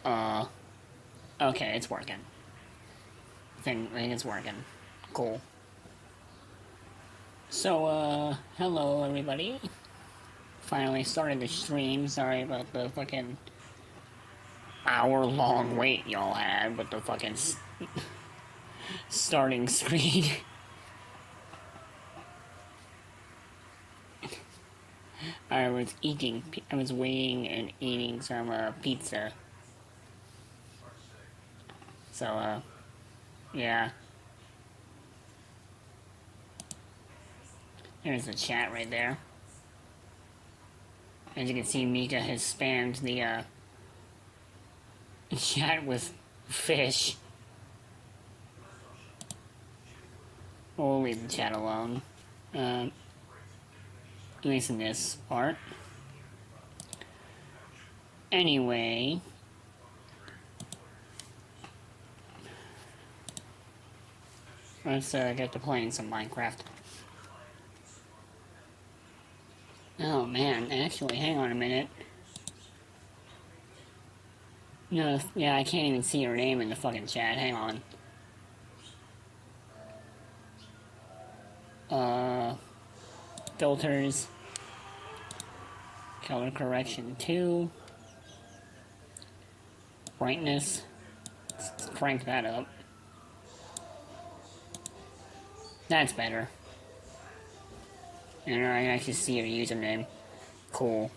Okay, it's working. I think it's working. Cool. So, hello everybody. Finally started the stream. Sorry about the fucking hour-long wait y'all had with the fucking starting screen. I was waiting and eating some, pizza. So, yeah. There's the chat right there. As you can see, Mika has spammed the, chat with fish. We'll leave the chat alone. At least in this part. Anyway. Let's, get to playing some Minecraft. Oh man, actually, hang on a minute. No, yeah, I can't even see her name in the fucking chat, hang on. Filters. Color correction 2. Brightness. Let's crank that up. That's better. And I can actually see her username. Cool.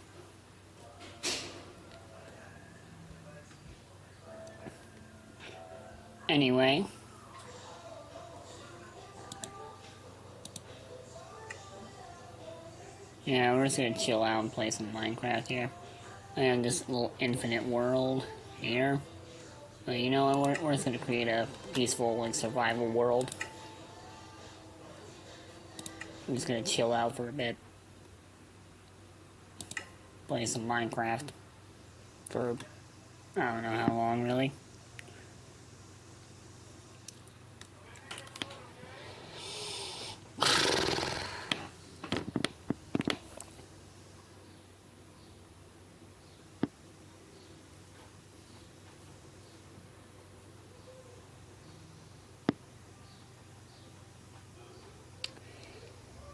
Anyway. Yeah, we're just gonna chill out and play some Minecraft here. And this little infinite world here. But you know what, we're just gonna create a peaceful, like, survival world. I'm just gonna chill out for a bit. Play some Minecraft. For, I don't know how long, really.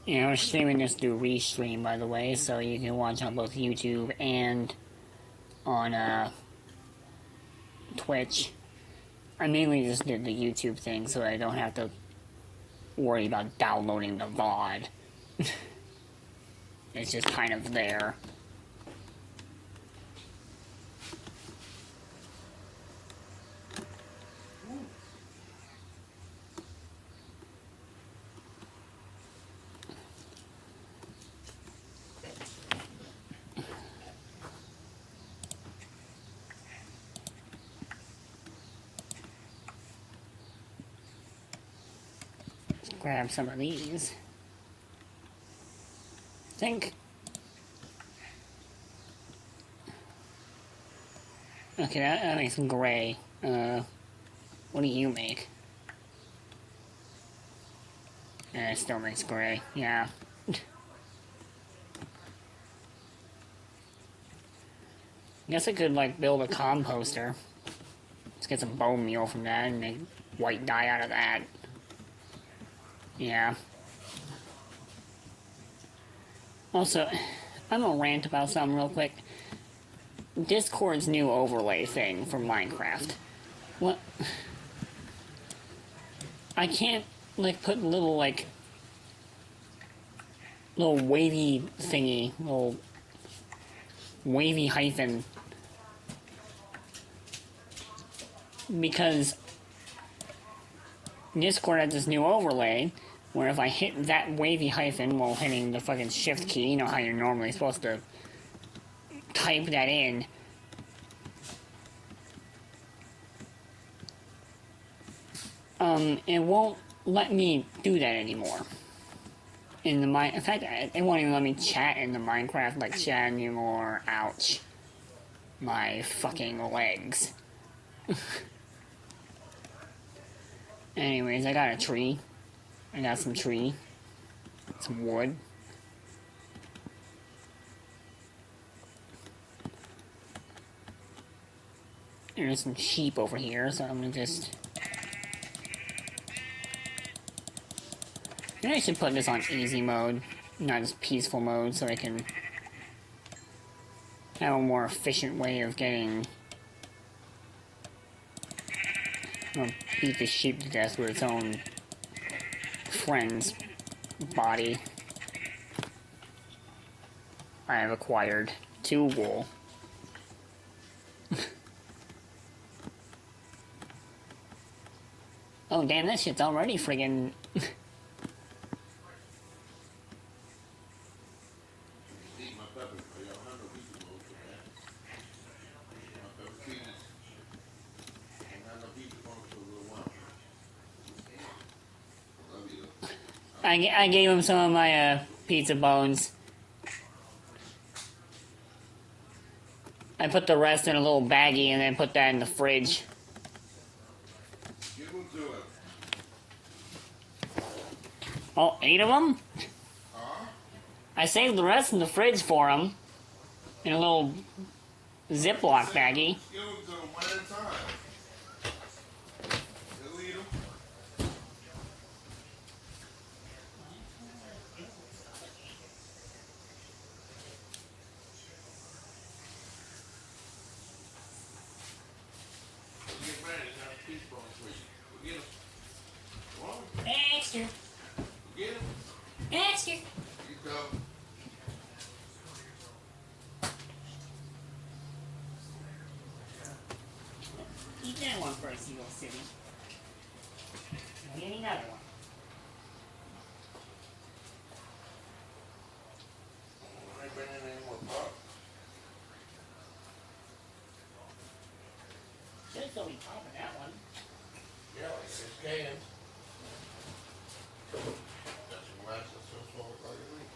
Yeah, we're streaming this through Restream, by the way, so you can watch on both YouTube and on, Twitch. I mainly just did the YouTube thing so I don't have to worry about downloading the VOD. It's just kind of there. Grab some of these. Think. Okay, that makes gray. What do you make? Yeah, it still makes gray. Yeah. Guess I could, like, build a composter. Let's get some bone meal from that and make white dye out of that. Yeah. Also, I'm gonna rant about something real quick. Discord's new overlay thing for Minecraft. What? I can't, like, put little, like, little wavy thingy, little wavy hyphen. Because Discord has this new overlay where if I hit that wavy hyphen while hitting the fucking shift key, you know how you're normally supposed to type that in, it won't let me do that anymore. In fact, it won't even let me chat in the Minecraft like chat anymore. Ouch. My fucking legs. Anyways, I got a tree. I got some tree. Some wood. There's some sheep over here, so I'm gonna just... Maybe I should put this on easy mode, not just peaceful mode, so I can have a more efficient way of getting... Or beat the sheep to death with its own friend's body. I have acquired 2 wool. Oh damn, that shit's already friggin'... I gave him some of my pizza bones. I put the rest in a little baggie and then put that in the fridge. Give them to him. Oh, 8 of them? Huh? I saved the rest in the fridge for him. In a little Ziploc baggie. Give them to him one at a time. He'll eat them. Get ready, got a piece bone for you. Go get him. Come on. Extra. Go get him. Extra. Here you go. Eat that one first, you little silly. Give me another one. I ain't bringing any more pop. Should still be popping that one. Yeah, like 6 cans. That's some wax that's so small it's like a leak.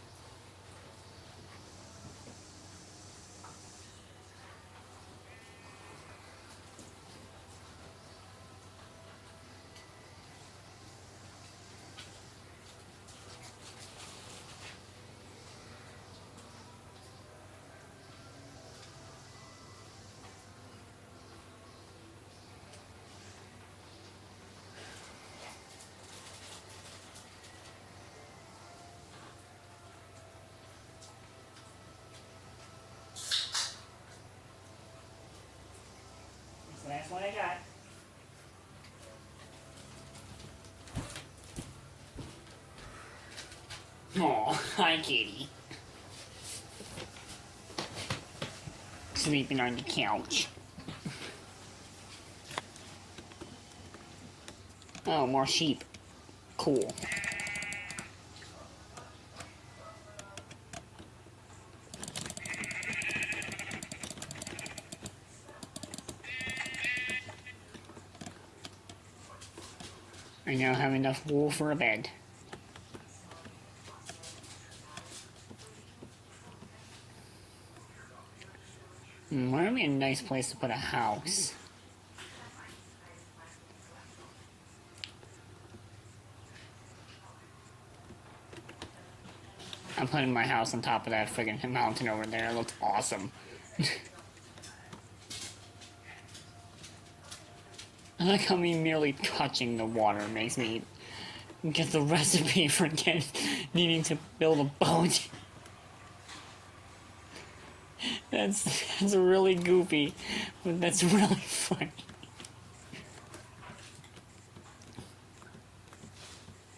That's the last one I got. Aw, hi kitty. Sleeping on the couch. Oh, more sheep. Cool. I now have enough wool for a bed. Where would be a nice place to put a house? I'm putting my house on top of that friggin' mountain over there. It looks awesome. I like how me merely touching the water makes me get the recipe for needing to build a boat. That's really goofy, but that's really funny.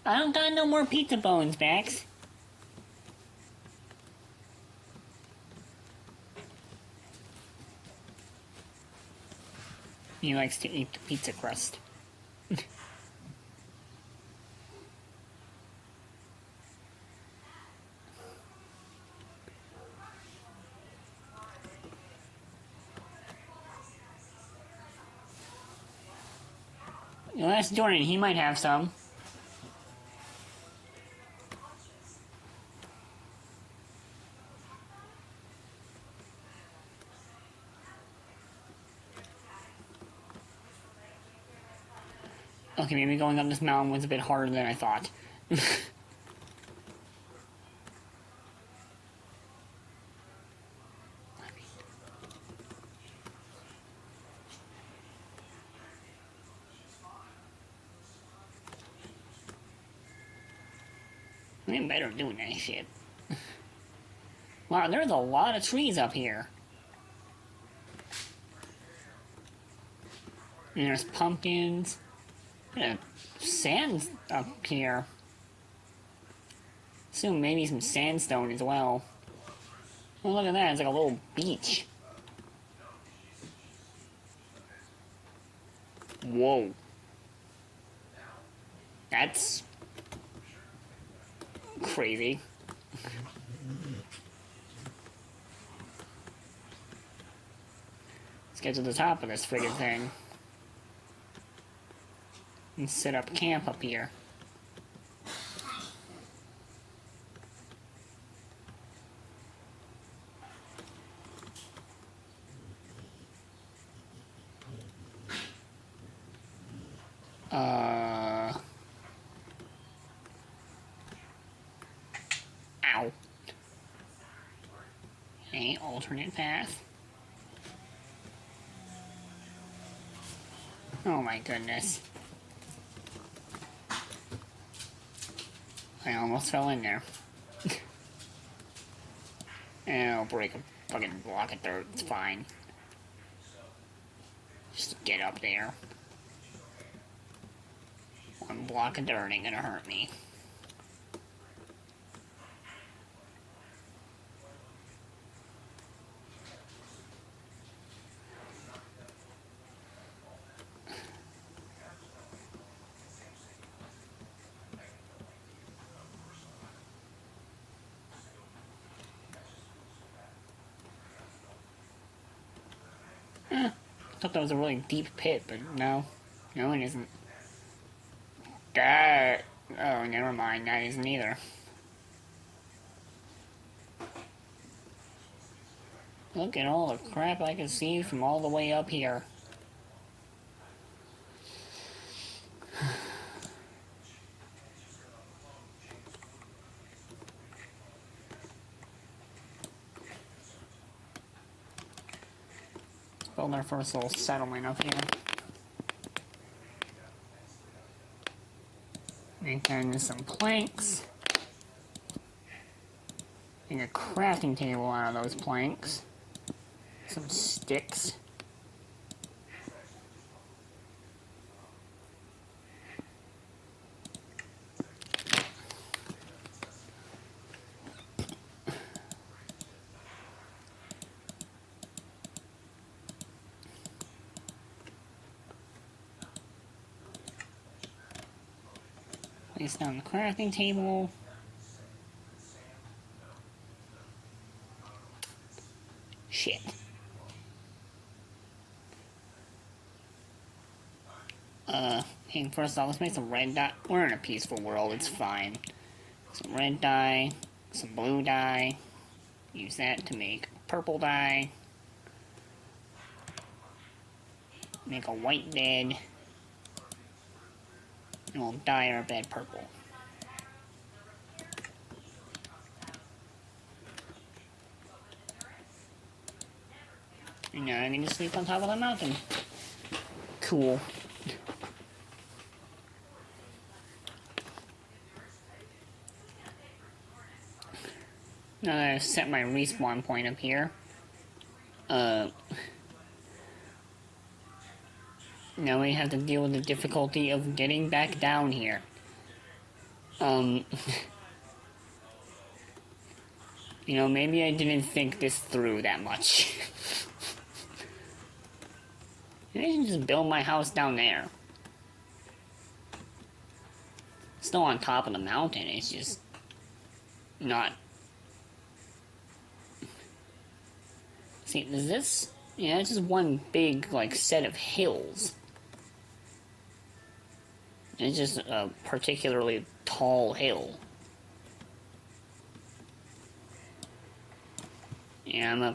I don't got no more pizza bones, Max. He likes to eat the pizza crust. Well, that's Jordan. He might have some. Okay, maybe going up this mountain was a bit harder than I thought. I'm getting better at doing that shit. Wow, there's a lot of trees up here. And there's pumpkins. Yeah, sand up here. Assume maybe some sandstone as well. Oh, look at that, it's like a little beach. Whoa. That's crazy. Let's get to the top of this friggin' thing. And set up camp up here. Ow. Okay, alternate path. Oh my goodness. I almost fell in there. And I'll break a fucking block of dirt, it's fine. Just get up there. One block of dirt ain't gonna hurt me. I thought that was a really deep pit, but no. No, it isn't. That... Oh, never mind. That isn't either. Look at all the crap I can see from all the way up here. Let's build our first little settlement up here. Make then some planks. Make a crafting table out of those planks. Some sticks. Place down the crafting table. Shit. Hey, first off, let's make some red dye. We're in a peaceful world, it's fine. Some red dye, some blue dye. Use that to make purple dye. Make a white bed. And we'll dye our bed purple. And now I can just sleep on top of the mountain. Cool. Now that I've set my respawn point up here, now we have to deal with the difficulty of getting back down here. You know, maybe I didn't think this through that much. Maybe I should just build my house down there. Still on top of the mountain, it's just not... See, is this... Yeah, it's just one big, like, set of hills. It's just a particularly tall hill. Yeah,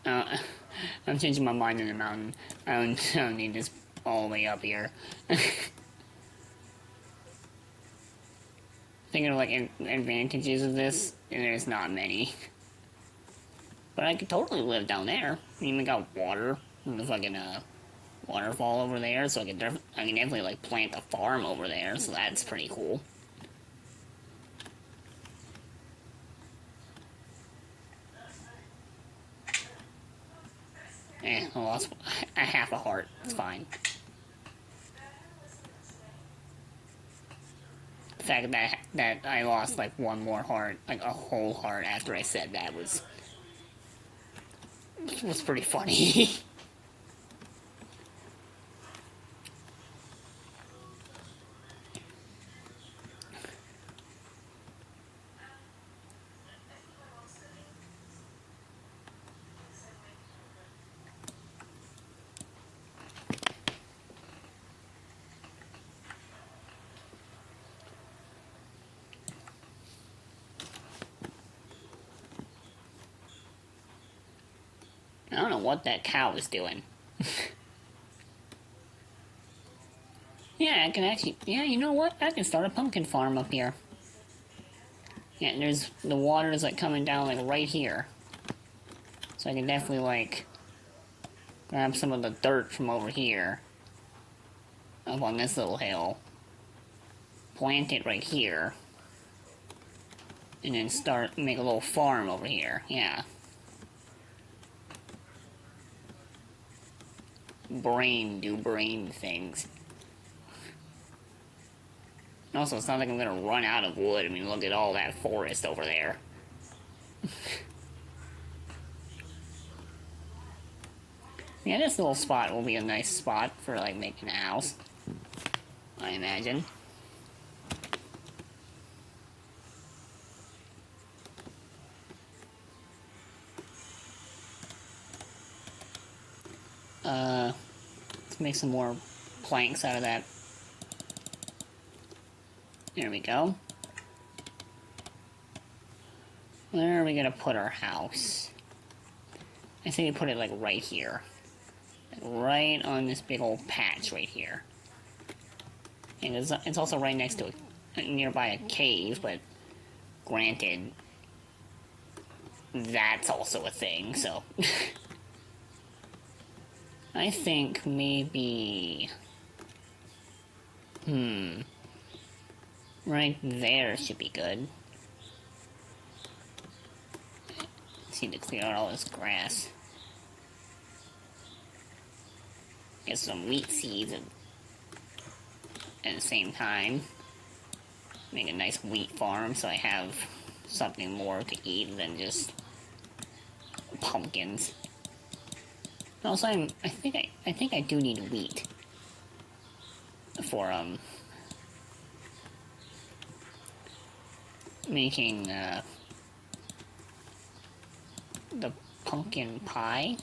I'm changing my mind in the mountain. I don't need this all the way up here. Thinking of, like, advantages of this, and there's not many. But I could totally live down there. I mean, we got water. And the fucking, waterfall over there, so I can definitely, like, plant a farm over there, so that's pretty cool. I lost a half a heart. It's fine. The fact that I lost like one more heart, like a whole heart after I said that was pretty funny. I don't know what that cow is doing. Yeah, I can actually. Yeah, you know what? I can start a pumpkin farm up here. Yeah, and there's the water is like coming down like right here, so I can definitely like grab some of the dirt from over here, up on this little hill, plant it right here, and then make a little farm over here. Yeah. Do brain things. Also, it's not like I'm gonna run out of wood. I mean, look at all that forest over there. Yeah, this little spot will be a nice spot for, like, making a house, I imagine. Let's make some more planks out of that. There we go. Where are we gonna put our house? I think we put it, like, right here. Like, right on this big old patch right here. And it's also right next to nearby a cave, but granted, that's also a thing, so... I think maybe... Right there should be good. Just need to clear out all this grass. Get some wheat seeds at the same time. Make a nice wheat farm so I have something more to eat than just pumpkins. Also, I think I do need wheat for making the pumpkin pie.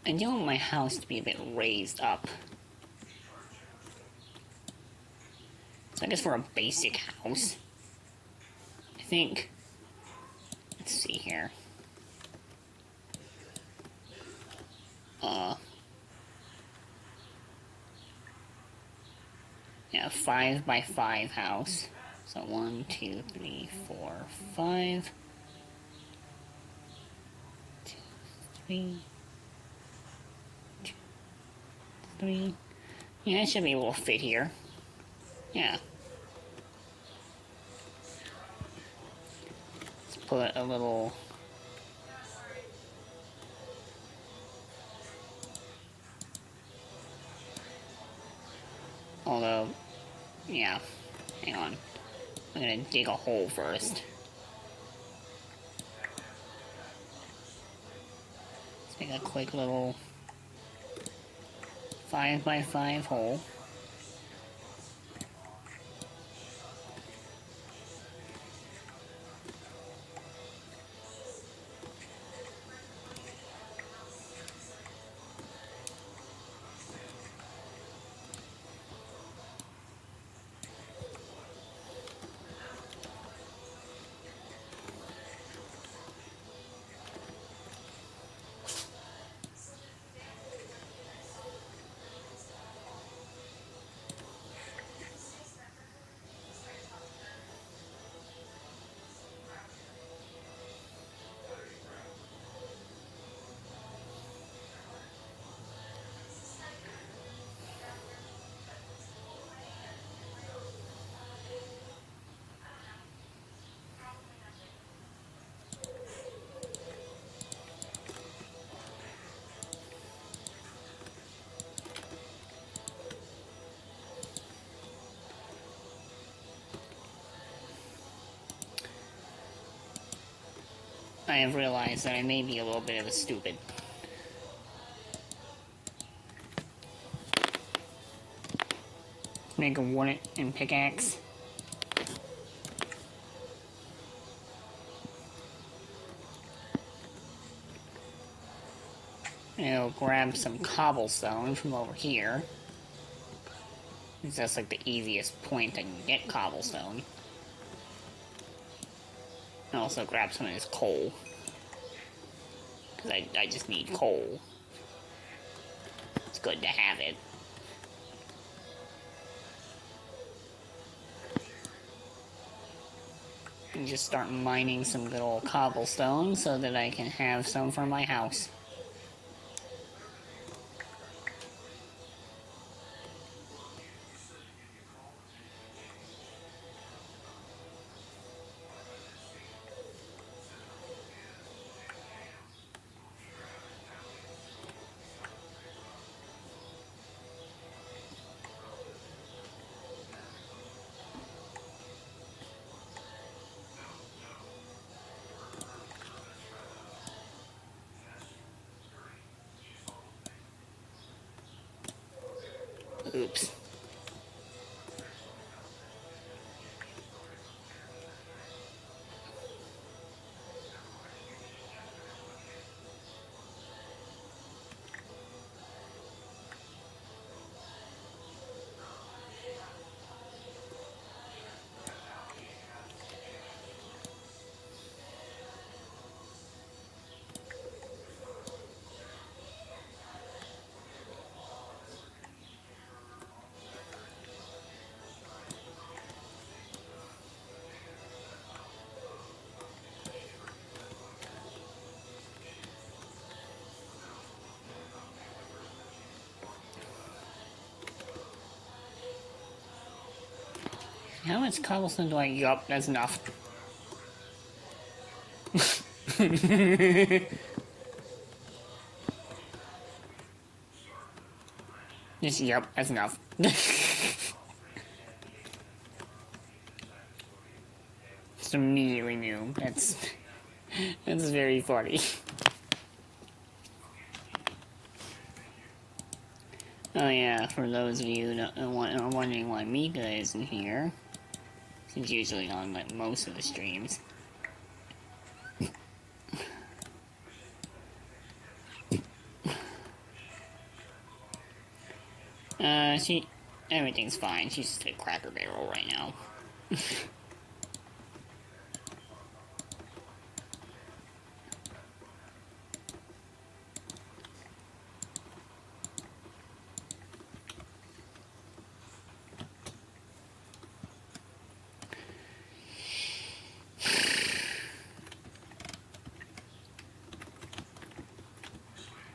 I do want my house to be a bit raised up. So I guess for a basic house, I think, let's see here. Yeah, 5x5 house. So 1, 2, 3, 4, 5. 2, 3. 2, 3. Yeah, it should be able to fit here. Yeah. Let's put a little... Although, yeah, hang on. I'm gonna dig a hole first. Let's make a quick little 5x5 hole. I have realized that I may be a little bit of a stupid. Make a wooden pickaxe. And I'll grab some cobblestone from over here. That's like the easiest point I can get cobblestone. And also grab some of this coal. Because I just need coal. It's good to have it. And just start mining some good old cobblestone so that I can have some for my house. Oops. How much cobblestone do I... Yup, that's enough. Just, yup, that's enough. Just immediately knew. That's very funny. Oh yeah, for those of you that are wondering why Mika isn't here, he's usually on like most of the streams. Everything's fine. She's just a Cracker Barrel right now.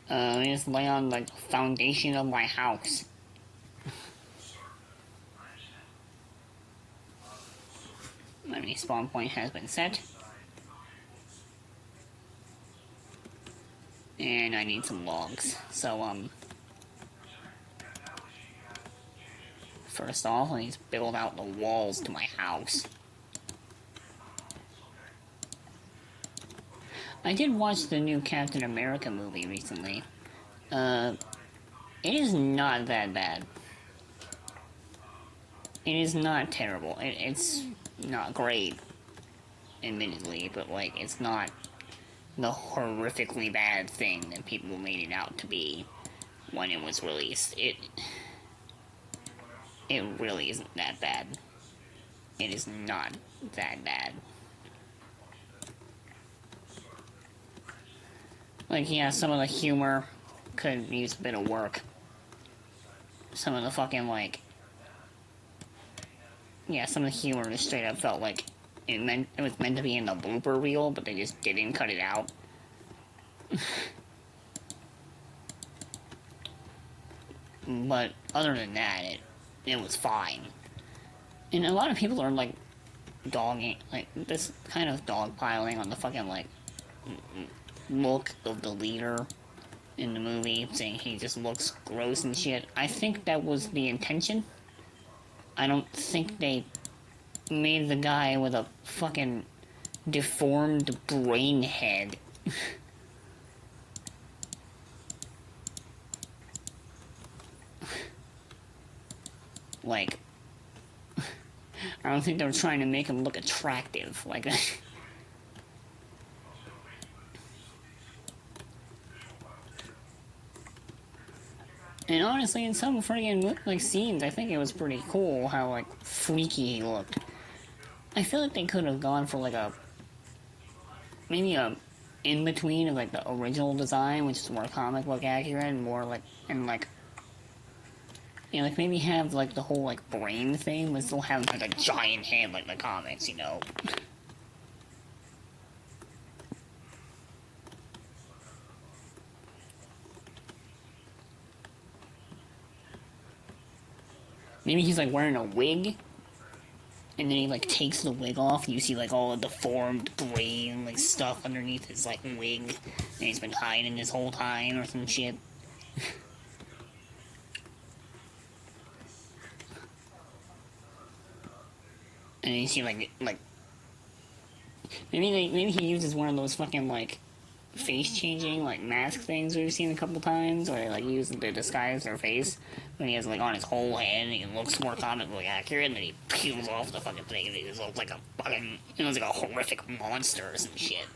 I just lay on like the foundation of my house. My respawn point has been set. And I need some logs. So, first off, I need to build out the walls to my house. I did watch the new Captain America movie recently. It is not that bad. It is not terrible. It's not great, admittedly, but, like, it's not the horrifically bad thing that people made it out to be when it was released. It really isn't that bad. It is not that bad. Like, yeah, some of the humor could use a bit of work. Some of the fucking, like... Yeah, some of the humor just straight up felt like it was meant to be in the blooper reel, but they just didn't cut it out. But other than that, it was fine. And a lot of people are, like, this kind of dogpiling on the fucking, like, look of the leader in the movie, saying he just looks gross and shit. I think that was the intention. I don't think they made the guy with a fucking deformed brain head. Like, I don't think they're trying to make him look attractive. Like, and honestly, in some friggin' like scenes, I think it was pretty cool how like freaky he looked. I feel like they could have gone for like maybe a in between of like the original design, which is more comic book accurate and more like like maybe have like the whole like brain thing, but still have like a giant head like the comics, you know. Maybe he's like wearing a wig, and then he like takes the wig off, and you see like all the deformed brain like stuff underneath his like wig, and he's been hiding this whole time or some shit. And then you see like maybe he uses one of those fucking like face changing like mask things we've seen a couple times, where they like use it to disguise their face. When he has like on his whole head, and he looks more comically accurate, and then he peels off the fucking thing, and he just looks like a fucking, it looks like a horrific monster or some shit.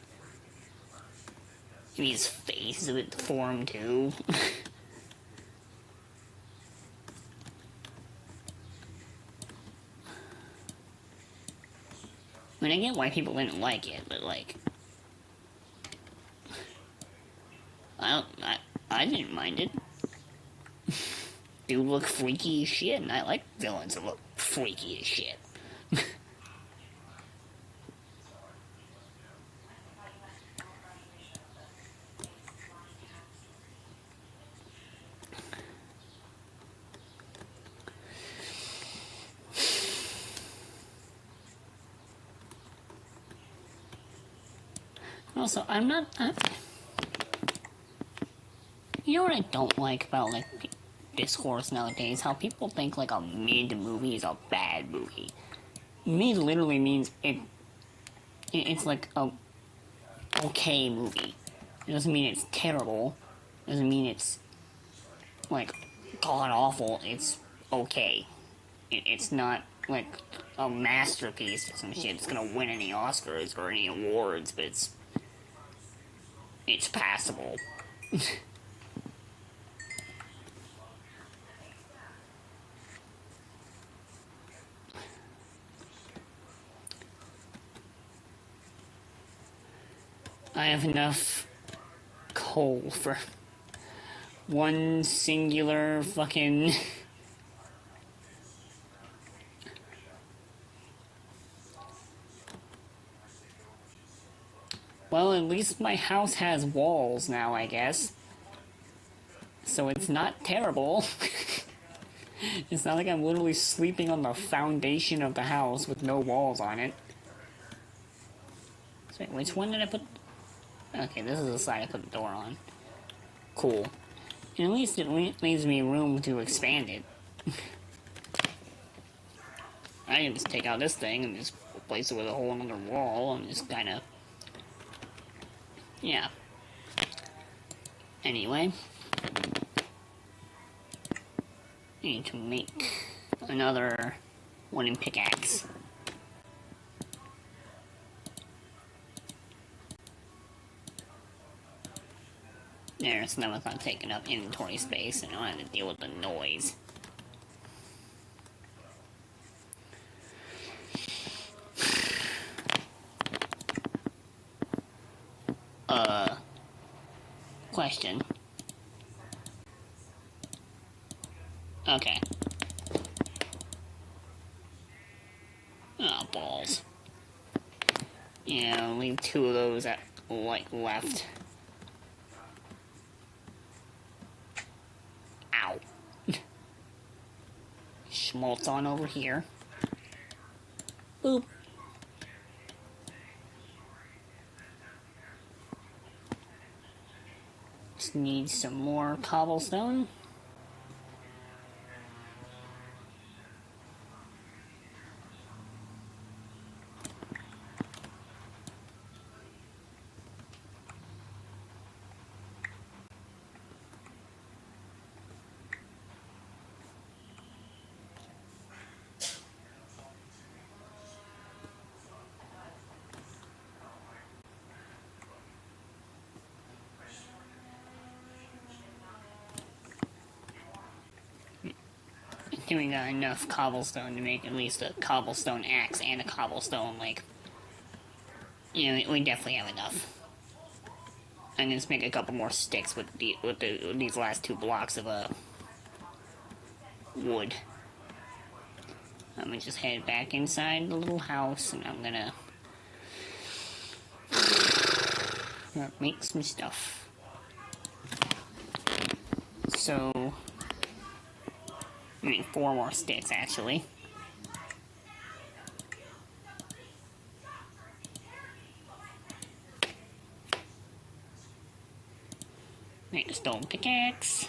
Maybe his face is a bit deformed too. I mean, I get why people didn't like it, but like, I didn't mind it. Dude look freaky as shit, and I like villains that look freaky as shit. Also, you know what I don't like about like discourse nowadays? How people think like a mid movie is a bad movie. Mid literally means it's like a okay movie. It doesn't mean it's terrible. It doesn't mean it's like god awful. It's okay. It's not like a masterpiece or some shit. It's gonna win any Oscars or any awards, but it's passable. I have enough coal for one singular fucking. Well, at least my house has walls now, I guess. So it's not terrible. It's not like I'm literally sleeping on the foundation of the house with no walls on it. So wait, which one did I put? Okay, this is the side I put the door on. Cool. And at least it leaves me room to expand it. I can just take out this thing and just replace it with a whole another wall and just kind of... Yeah. Anyway. I need to make another wooden pickaxe. There, so now it's not taking up inventory space and I don't have to deal with the noise. Question. Okay. Oh, balls. Yeah, I'll leave two of those at, like, left. Ow. Schmaltz on over here. Boop. Just need some more cobblestone. we got enough cobblestone to make at least a cobblestone axe and a cobblestone, like, you know, we definitely have enough. I'm gonna just make a couple more sticks with these last 2 blocks of wood. I'm gonna just head back inside the little house, and I'm gonna make some stuff. So, I mean, 4 more sticks actually. Make a stone pickaxe.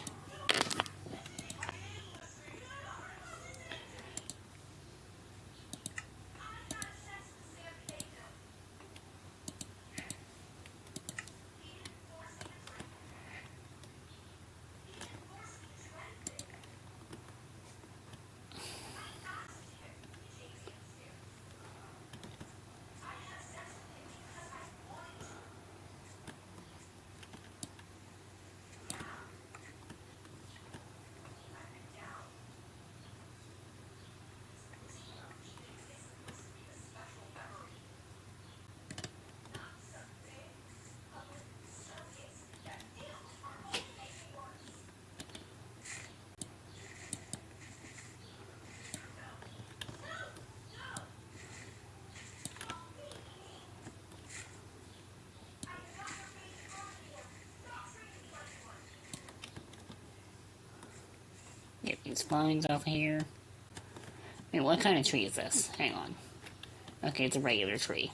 Get these vines off here. Wait, what kind of tree is this? Hang on. Okay, it's a regular tree.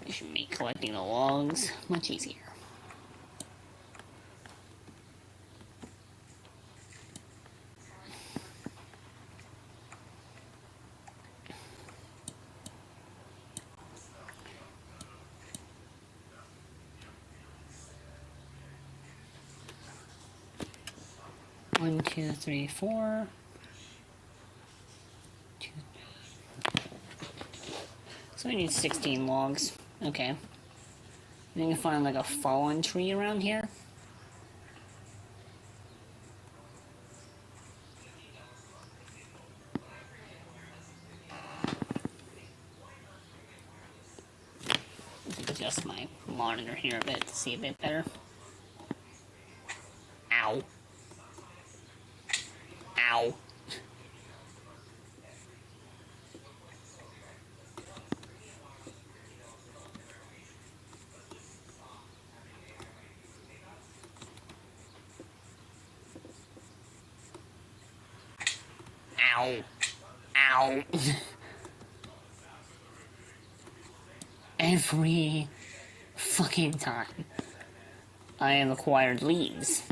It should make collecting the logs much easier. One, two, three, four. Two, three. So we need 16 logs. Okay. I think I find like a fallen tree around here. Adjust my monitor here a bit to see a bit better. Ow. Ow. Ow. Ow. Every fucking time I have acquired leaves.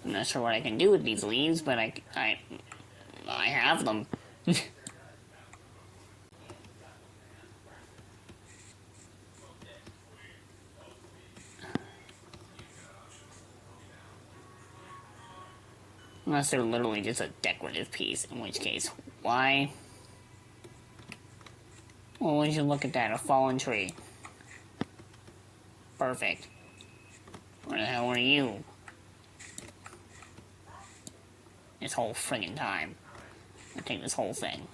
I'm not sure what I can do with these leaves, but I have them. Unless they're literally just a decorative piece, in which case, why? Well, would you look at that, a fallen tree. Perfect. Where the hell are you? This whole friggin' time. I take this whole thing.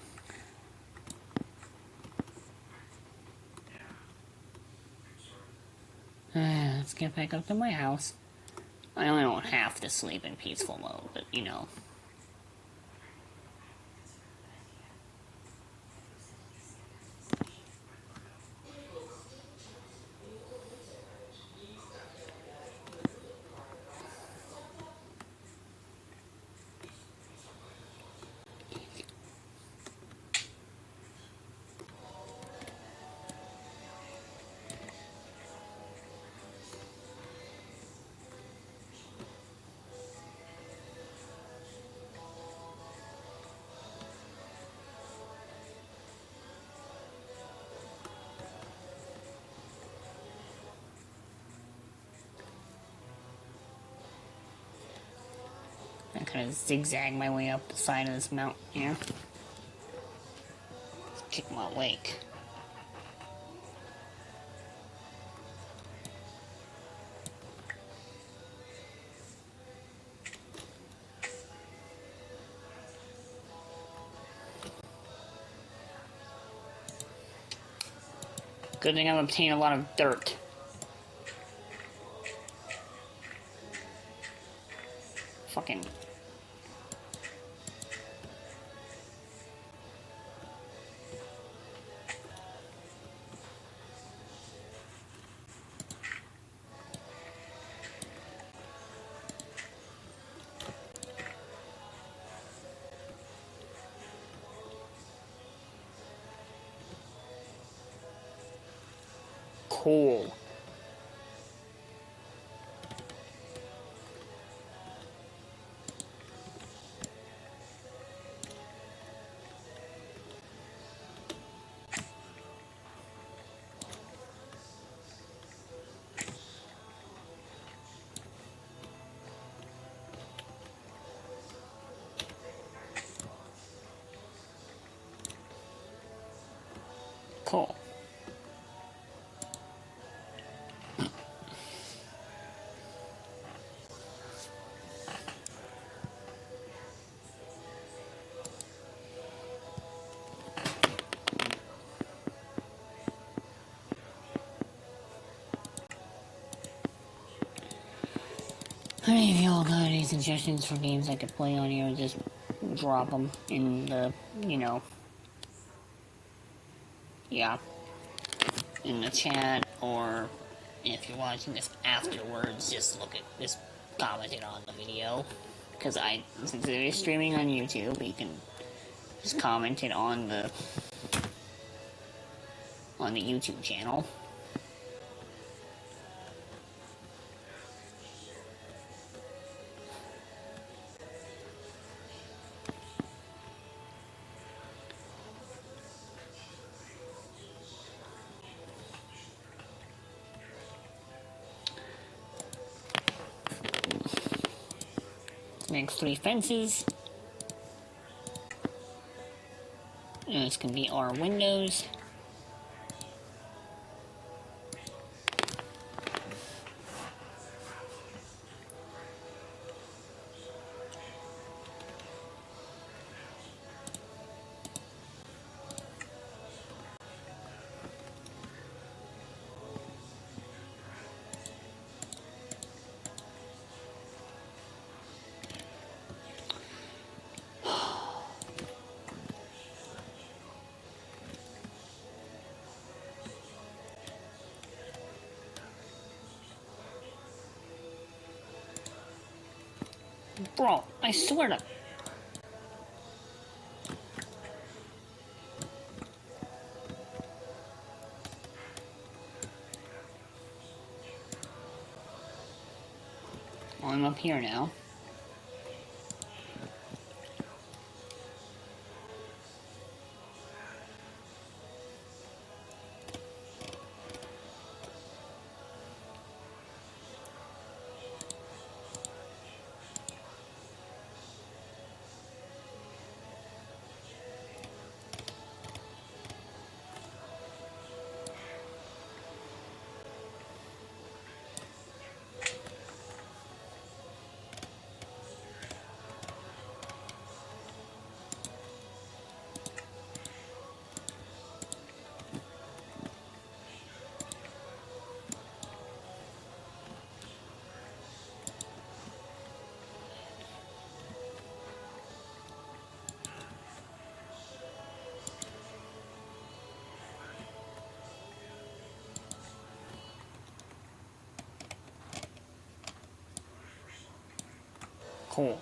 Let's get back up to my house. I only don't have to sleep in peaceful mode, but you know. I kind of zigzag my way up the side of this mountain here. Kick my lake. Good thing I'm obtaining a lot of dirt. Fucking... Cool. Cool. Any of y'all got any suggestions for games I could play on here? Just drop them in the, you know, yeah, in the chat, or if you're watching this afterwards, just comment it on the video. Because since it is streaming on YouTube, you can just comment it on the YouTube channel. Make 3 fences. And this can be our windows. Bro, I swear to... I'm up here now. Cool.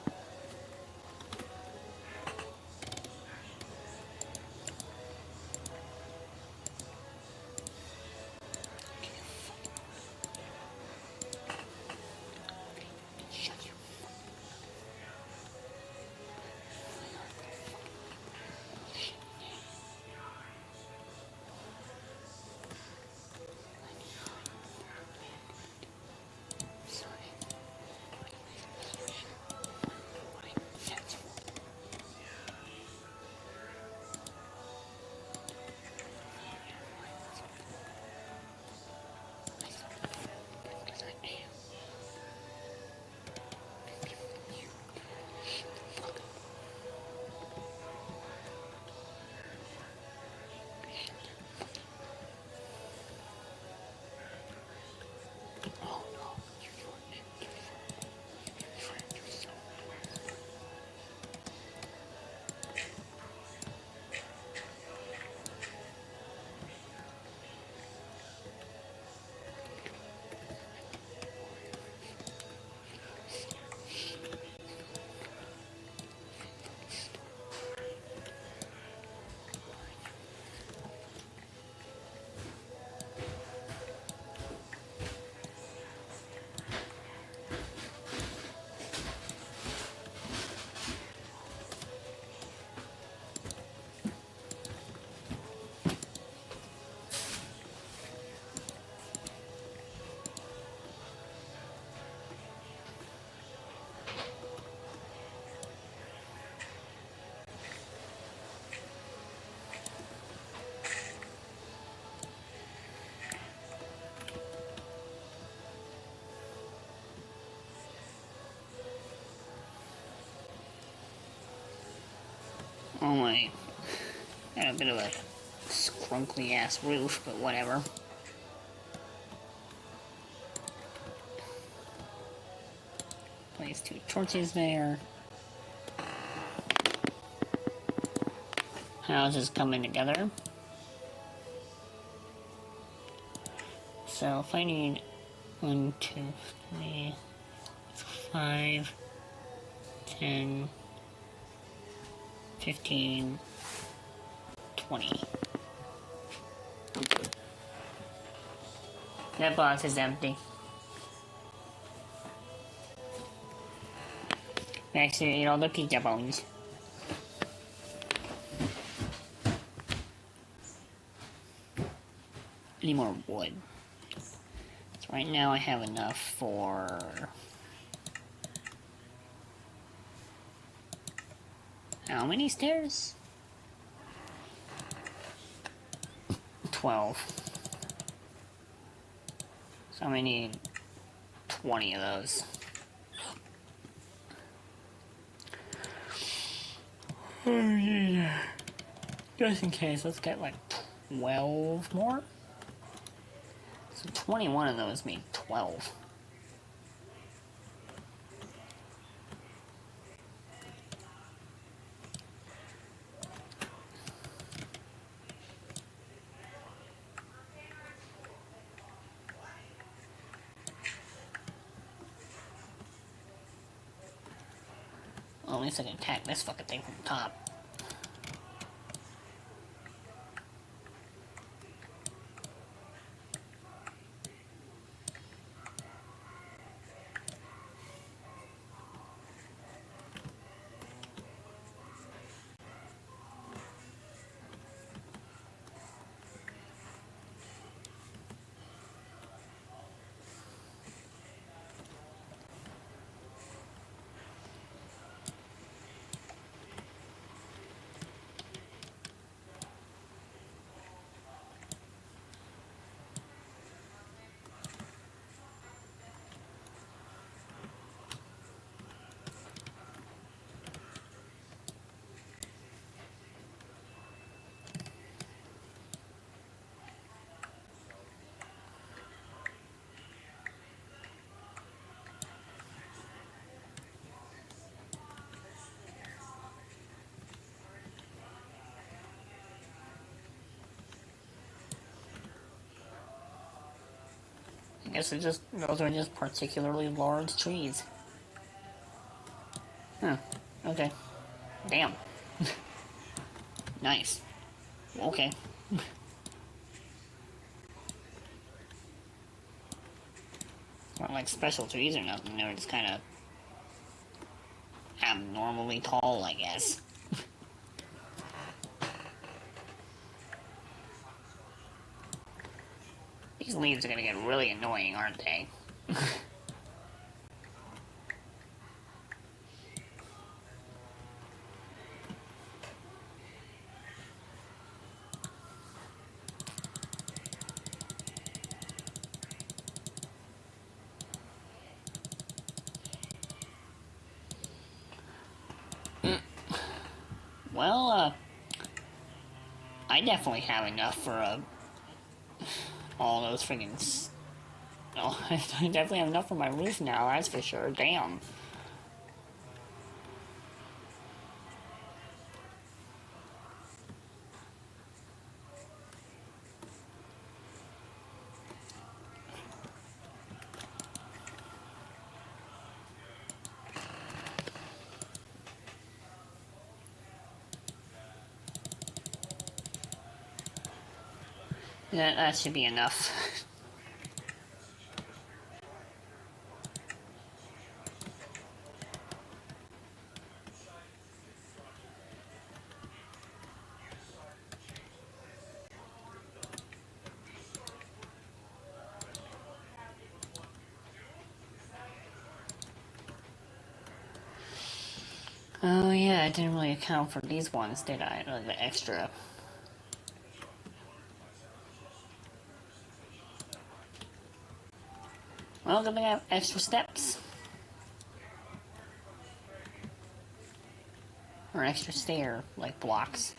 Oh my. Got a bit of a scrunkly ass roof, but whatever. Place 2 torches there. Houses coming together. So if I need 1, 2, 3, 5, 10, 15, 20. That box is empty. I actually ate all the pizza bones. Any more wood? So right now I have enough for... How many stairs? 12. So I'm gonna need 20 of those. Oh yeah. Just in case, let's get like 12 more. So 21 of those mean 12. Well, at least I can attack this fucking thing from the top. I guess those are just particularly large trees. Huh. Okay. Damn. Nice. Okay. Not like special trees or nothing, they're just kind of abnormally tall, I guess. These leaves are gonna get really annoying, aren't they? Well, I definitely have enough for all those friggin' oh, I definitely have enough for my roof now, that's for sure. Damn. That should be enough. Oh yeah, I didn't really account for these ones, did I? The extra. Well, good thing I have extra steps. Or extra stair, like, blocks.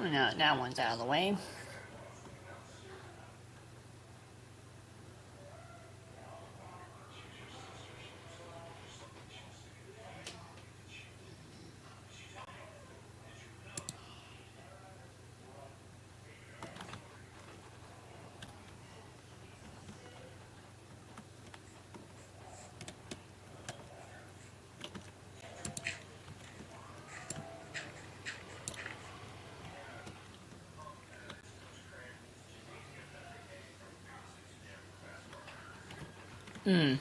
No, that one's out of the way. Hmm.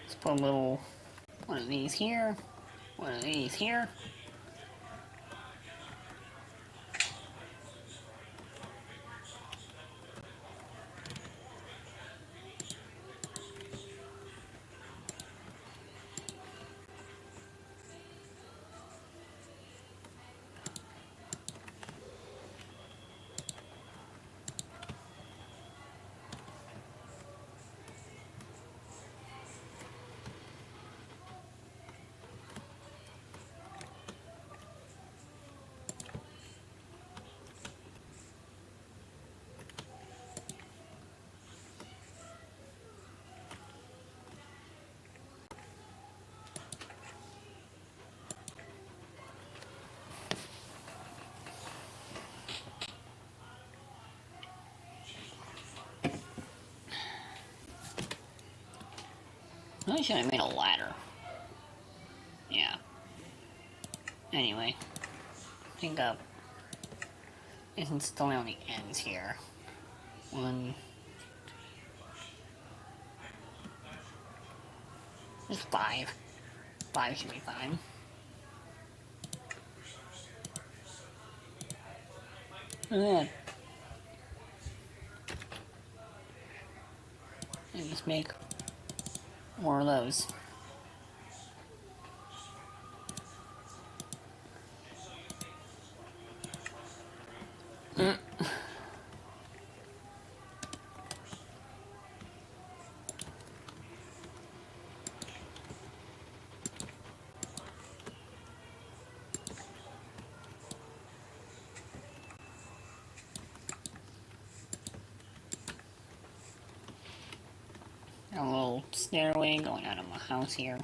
Let's put a little one of these here, one of these here. I should have made a ladder. Yeah. Anyway, I think it's only on the ends here. One. Just five. Five should be fine. And just make more of those. A little stairway going out of my house here.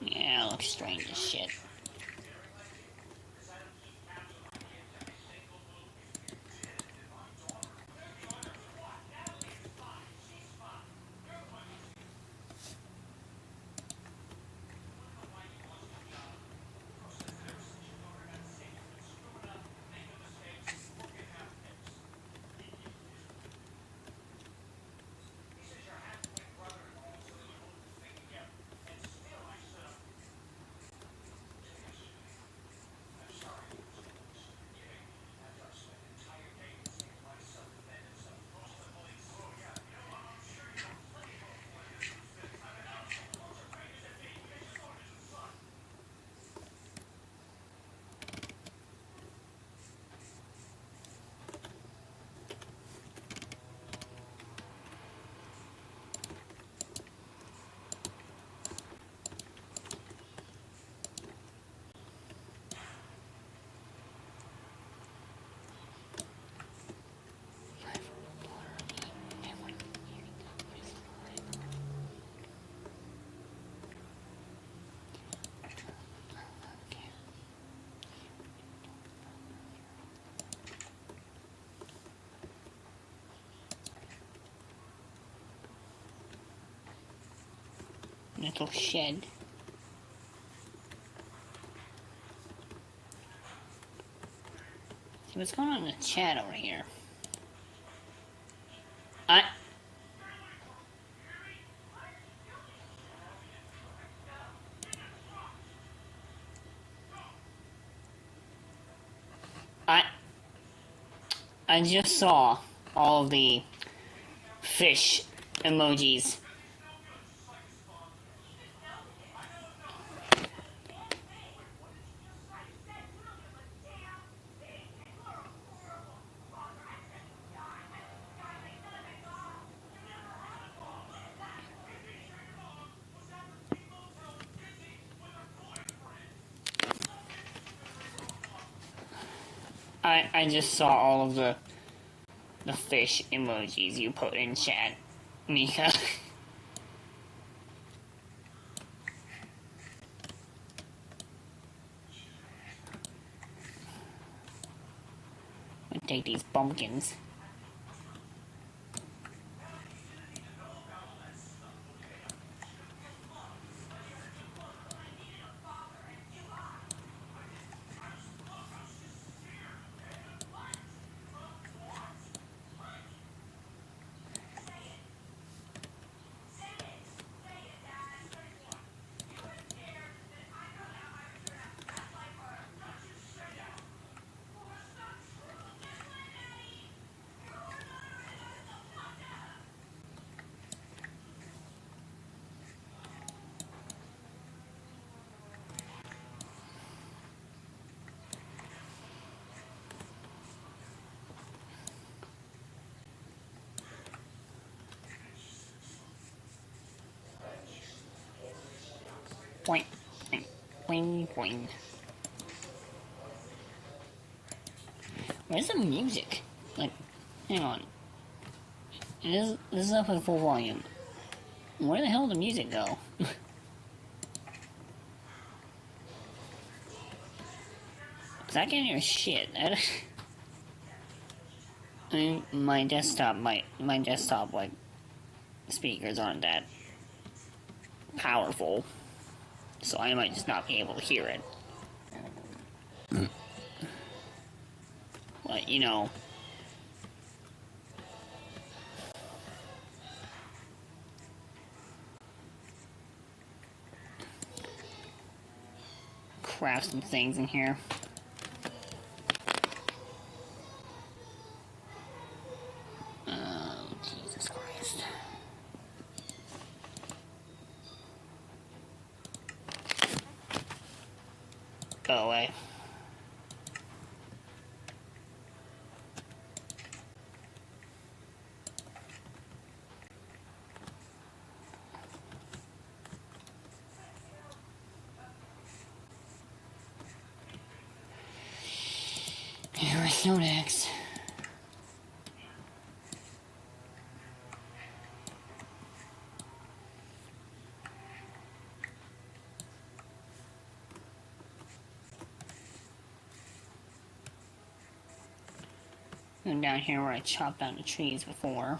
Yeah, it looks strange as shit. Little shed. See what's going on in the chat over here. I just saw all of the fish emojis. I just saw all of the fish emojis you put in chat, Mika. I'm gonna take these pumpkins. Boing, boing, boing. Where's the music? Like, hang on. This is up at full volume. Where the hell did the music go? Cause I can't hear shit. I mean, my desktop, like, speakers aren't that powerful, so I might just not be able to hear it. But, you know, craft some things in here. Oh, Jesus Christ. Go away. snow next. And down here where I chopped down the trees before.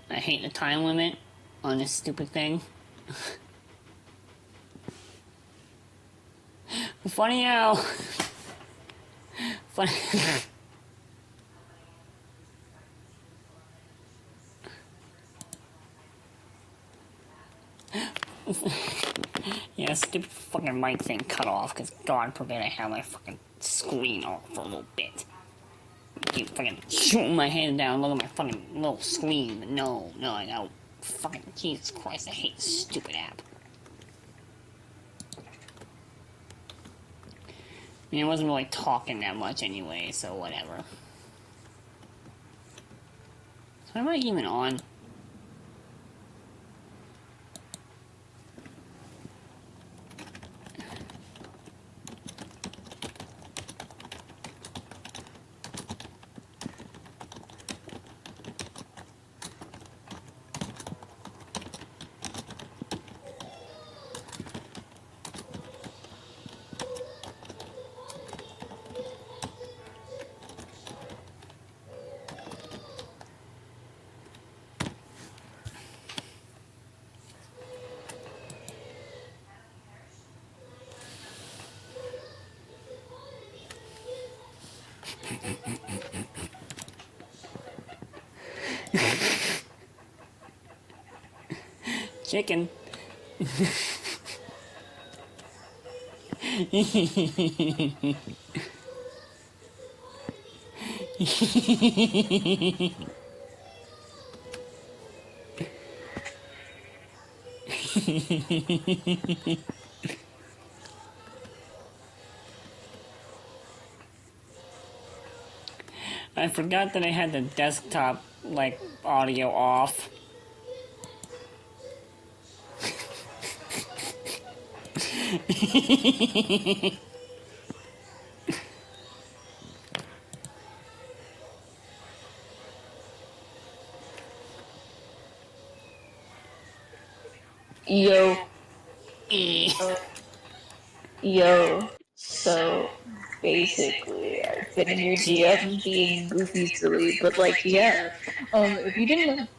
I hate the time limit on this stupid thing. Funny how... Funny... Yeah, stupid fucking mic thing cut off, because God forbid I have my fucking screen off for a little bit. Keep fucking shooting my hand down, look at my fucking little screen, but no, I know. Fucking Jesus Christ, I hate this stupid app. I mean, I wasn't really talking that much anyway, so whatever. So am I even on? Chicken. I forgot that I had the desktop, like, audio off. Yo, Eh. yo. So basically, I've been in your DMs being goofy silly, but like, yeah. If you didn't,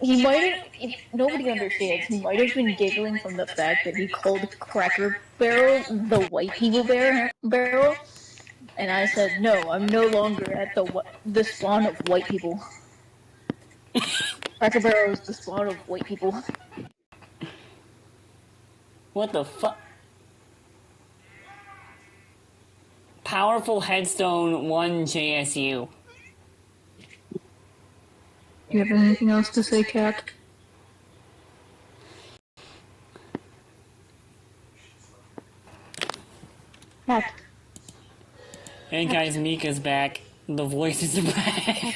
he might have. If nobody understands, he might have been giggling from the fact that he called Cracker Barrel the white people barrel, and I said no. I'm no longer at the spawn of white people. Cracker Barrel is the spawn of white people. What the fuck? Powerful Headstone 1 JSU. You have anything else to say, Cat? Cat. Hey guys, Mika's back. The voice is back.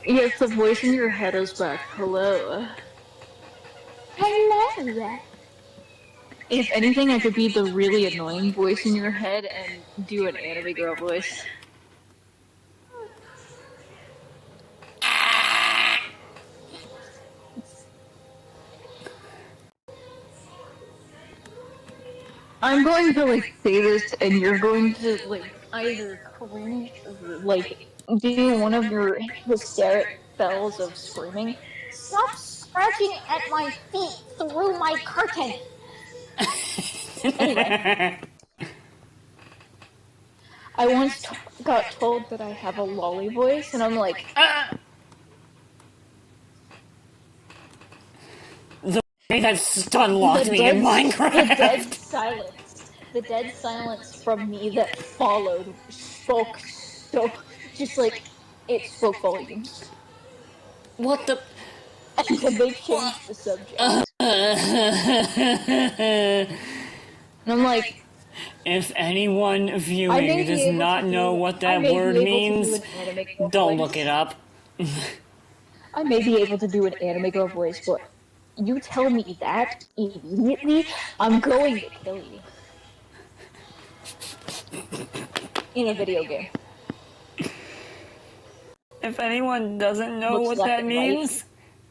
Yes, the voice in your head is back. Hello. Hello. If anything, I could be the really annoying voice in your head and do an anime girl voice. I'm going to like say this, and you're going to like either cringe or like do one of your hysteric spells of screaming. Stop scratching at my feet through my curtain. Anyway, I once got told that I have a lolly voice, and I'm like, That stun locked me in Minecraft. The dead silence from me that followed spoke so, just like, it spoke volumes. What the? And then they changed the subject. And I'm like, If anyone I viewing may be does able not to know do- what I that may be word able to do means, an anime girl don't voice. look it up. I may be able to do an anime girl voice, but you tell me that immediately, I'm going to kill you. In a video game. If anyone doesn't know Looks what left that and right. means,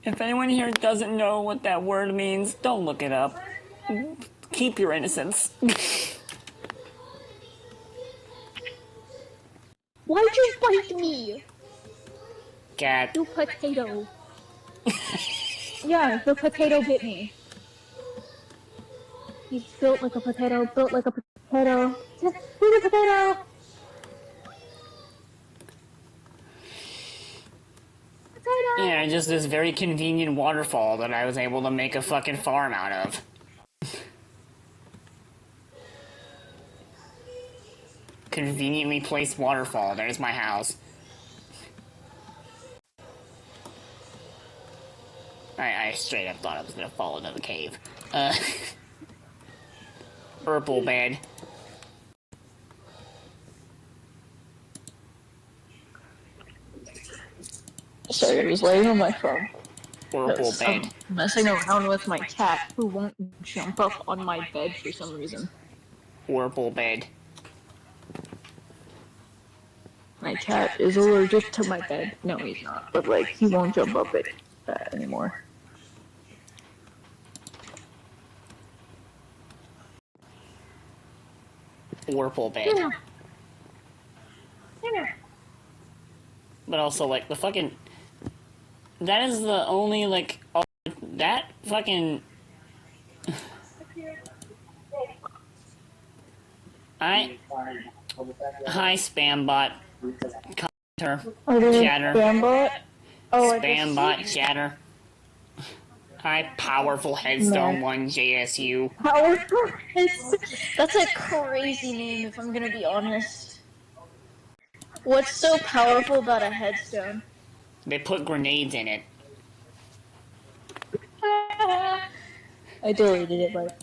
if anyone here doesn't know what that word means, don't look it up. Keep your innocence. Why'd you bite me, Cat. you potato? Yeah, the potato bit me. He's built like a potato, built like a potato. He's a potato! Potato! Yeah, just this very convenient waterfall that I was able to make a fucking farm out of. Conveniently placed waterfall. There's my house. I straight up thought I was gonna fall into the cave. Purple bed. Sorry, I was laying on my phone. Purple I'm bed. messing around with my cat, who won't jump up on my bed for some reason. Purple bed. My cat is allergic to my bed. No, he's not. But, like, he won't jump up it anymore. Purple bed. But also, like, the fucking... That is the only, like... That fucking... Hi, spam bot. Commenter. Chatter. Spam bot? Oh, Spam bot chatter. Hi, powerful headstone 1 JSU. Powerful headstone. That's a crazy name, if I'm gonna be honest. What's so powerful about a headstone? They put grenades in it. I deleted it, but...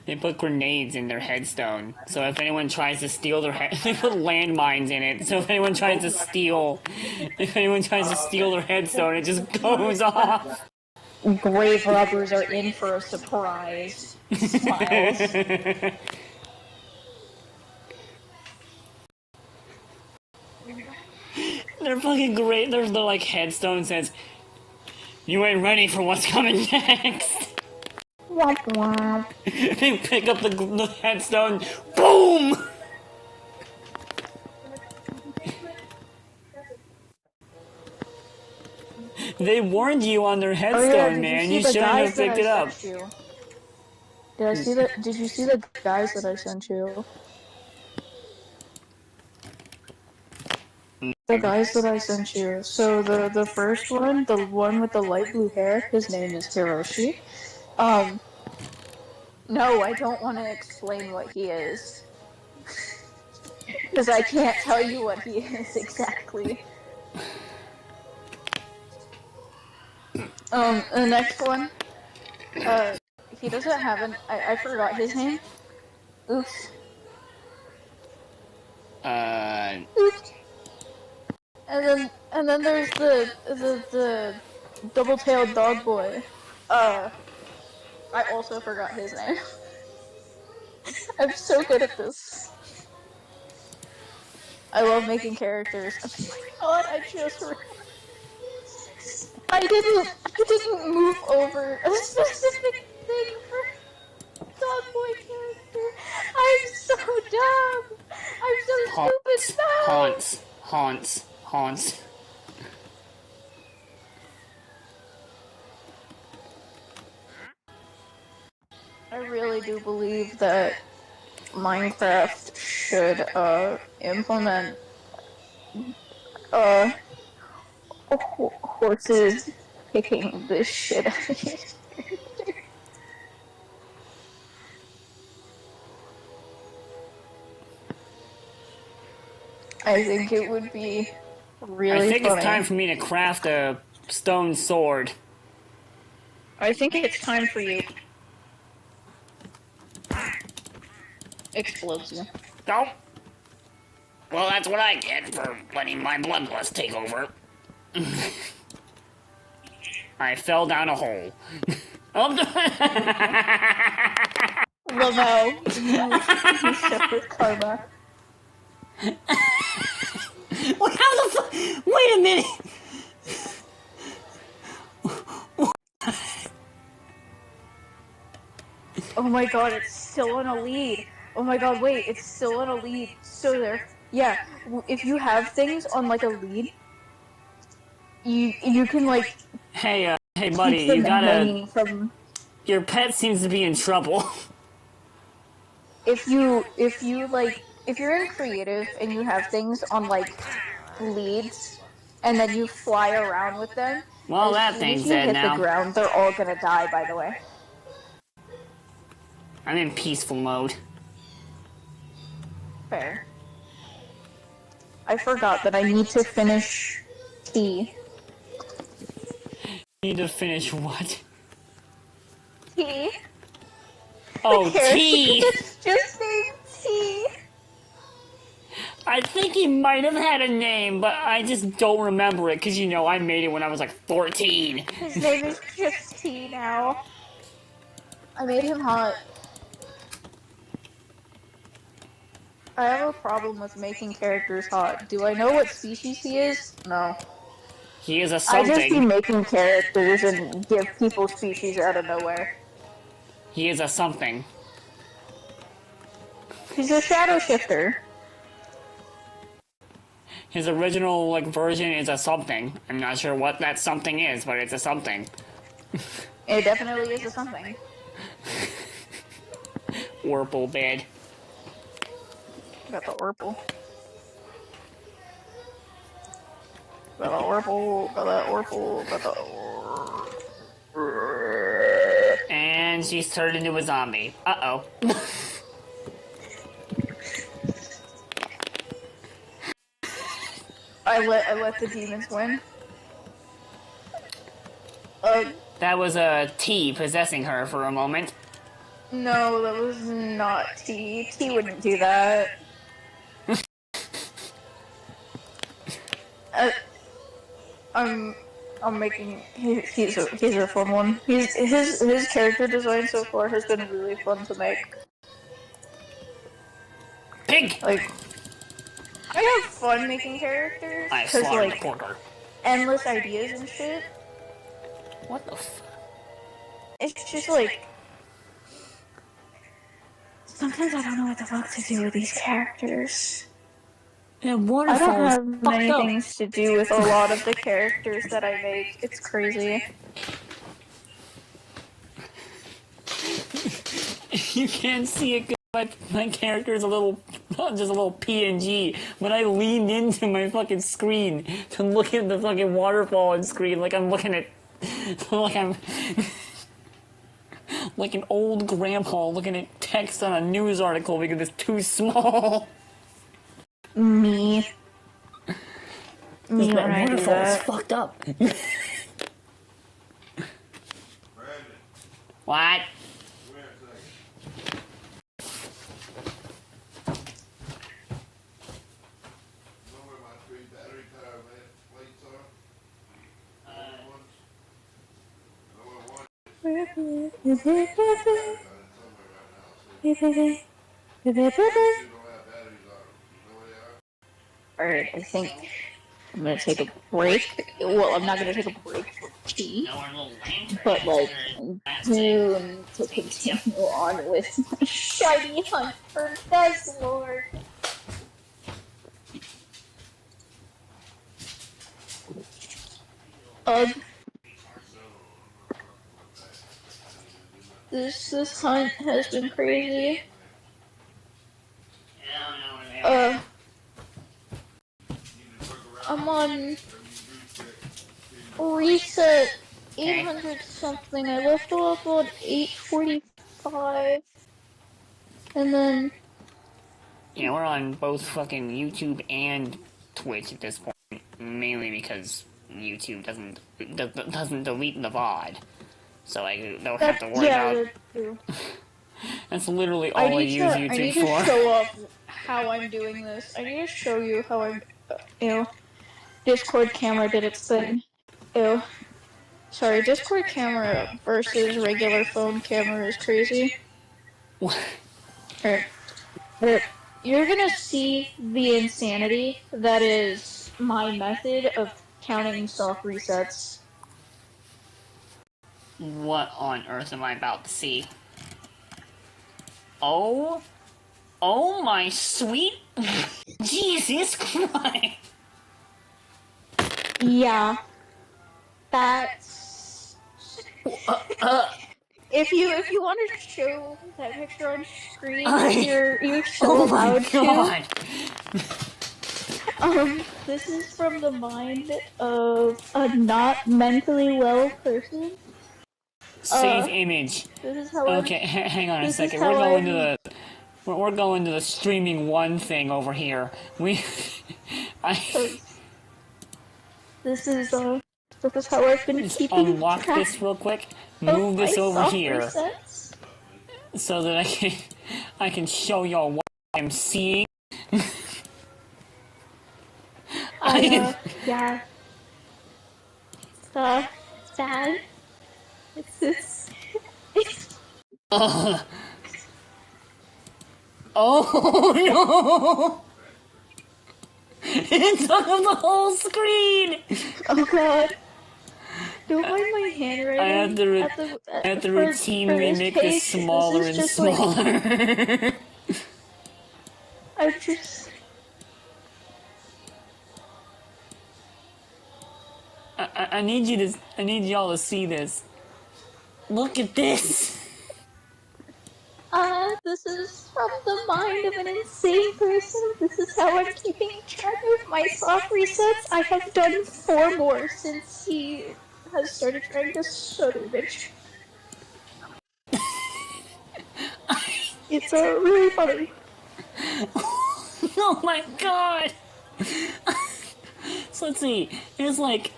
They put grenades in their headstone. So if anyone tries to steal their they put landmines in it. So if anyone tries to steal their headstone, it just goes off. Grave robbers are in for a surprise. Smiles. They're fucking great. Their like headstone says, "You ain't ready for what's coming next." Womp womp. They pick up the headstone. Boom! They warned you on their headstone, man. You shouldn't have picked it up. Did I see the? Did you see the guys that I sent you? The guys that I sent you. So the first one, the one with the light blue hair, his name is Hiroshi. No, I don't want to explain what he is. Because I can't tell you what he is exactly. The next one, he doesn't have an, I forgot his name. Oops. Oops. And then there's the double-tailed dog boy. I also forgot his name. I'm so good at this. I love making characters. Oh my god, I didn't move over a specific thing for dog boy character. I'm so dumb. I'm so stupid. No. Haunts. I really do believe that Minecraft should implement horses kicking the shit out of his character. I think it would be really I think funny. it's time for me to craft a stone sword. I think it's time for you. Explodes you. Nope. Well, that's what I get for letting my bloodlust take over. I fell down a hole. Love how you suffered karma. Well, how the fuck? Wait a minute. Oh my god, it's still in a lead. Oh my god, wait, it's still in a lead. So there, yeah, if you have things on like a lead, you can like Hey, buddy, Keeps them you gotta. hanging from. Your pet seems to be in trouble. If you like, if you're in creative and you have things on like leads, and then you fly around with them, Well, as that soon as thing's you dead hit the now. ground, they're all gonna die. By the way. I'm in peaceful mode. Fair. I forgot that I need to finish tea. Need to finish what? Tea. Oh, Character tea! that's just named Tea. I think he might have had a name, but I just don't remember it because, you know, I made it when I was like 14. His name is just Tea now. I made him hot. I have a problem with making characters hot. Do I know what species he is? No. He is a I just be something. making characters and give people species out of nowhere. He is a something. He's a shadow shifter. His original, like, version is a something. I'm not sure what that something is, but it's a something. It definitely is a something. Warple bed. Got the Orple. Got the Orple. Got the Orple. Got the Orple. And she's turned into a zombie. Uh-oh. I let the demons win. That was a T possessing her for a moment. No, that was not T. T wouldn't do that. I'm making. He's a fun one. His character design so far has been really fun to make. Pig! Like, I have fun making characters I because slaughtered the like porker. endless ideas and shit. What the f... It's just like sometimes I don't know what the fuck to do with these characters. That I don't waterfall is have many fucked up. things to do with a lot of the characters that I make. It's crazy. You can't see it 'cause my character is a little, just a little PNG, but I leaned into my fucking screen to look at the fucking waterfall on screen like I'm looking at, like I'm, like an old grandpa looking at text on a news article because it's too small. Me That when I do waterfall is that. fucked up. Brandon, What? come here a second. You know where my 3 battery power plates are? Those ones? I know where one is. Got it somewhere right now. See? You don't have batteries on them. You know where they are? Alright, I think I'm gonna take a break. Well, I'm not gonna take a break for tea, but like, I do need to continue on with my shiny hunt for Guzzlord. This hunt has been crazy. I'm on reset 800 something. I left off on 845, and then Yeah, we're on both fucking YouTube and Twitch at this point, mainly because YouTube doesn't delete the VOD, so I don't have to worry about. that's true. That's literally all I, use I YouTube need for. to show off how I'm doing this. I need to show you how I'm. Ew. Discord camera did its thing. Ew. Sorry, Discord camera versus regular phone camera is crazy. Alright. You're gonna see the insanity that is my method of counting soft resets. What on earth am I about to see? Oh my sweet Jesus Christ! Yeah. That's If you want to show that picture on screen, I- you're so Oh my allowed to. god! This is from the mind of a not mentally well person. Save image. This is how Okay, hang on a this is second. how We're going I'm- to the we're going to the streaming one thing over here. This is how I've been Just keeping unlock track this real quick. of Move this my over soft here resets. so that I can show y'all what I'm seeing. Yeah. It's bad. It's Oh no! It took up the whole screen! oh god. Don't mind my handwriting. I have to, I have to routinely make this smaller and smaller. I just... I need y'all to see this. Look at this! This is from the mind of an insane person. This is how I'm keeping track of my soft resets. I have done 4 more since he has started trying to shut image. It's really funny. Oh my god! So let's see. There's like...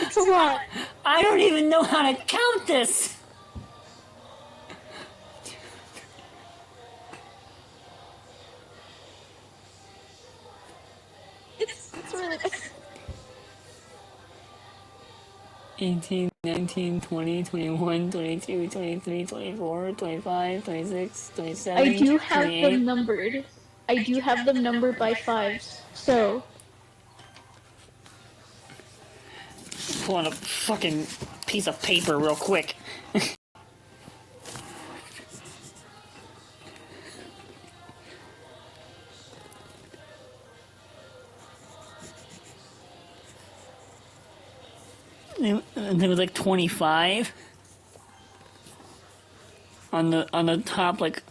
It's a lot. I don't even know how to count this! It's really bad. 18, 19, 20, 21, 22, 23, 24, 25, 26, 27, I do have 28. them numbered. I do have them numbered by 5s. So, Pull on a fucking piece of paper real quick. And there was like 25 on the top, like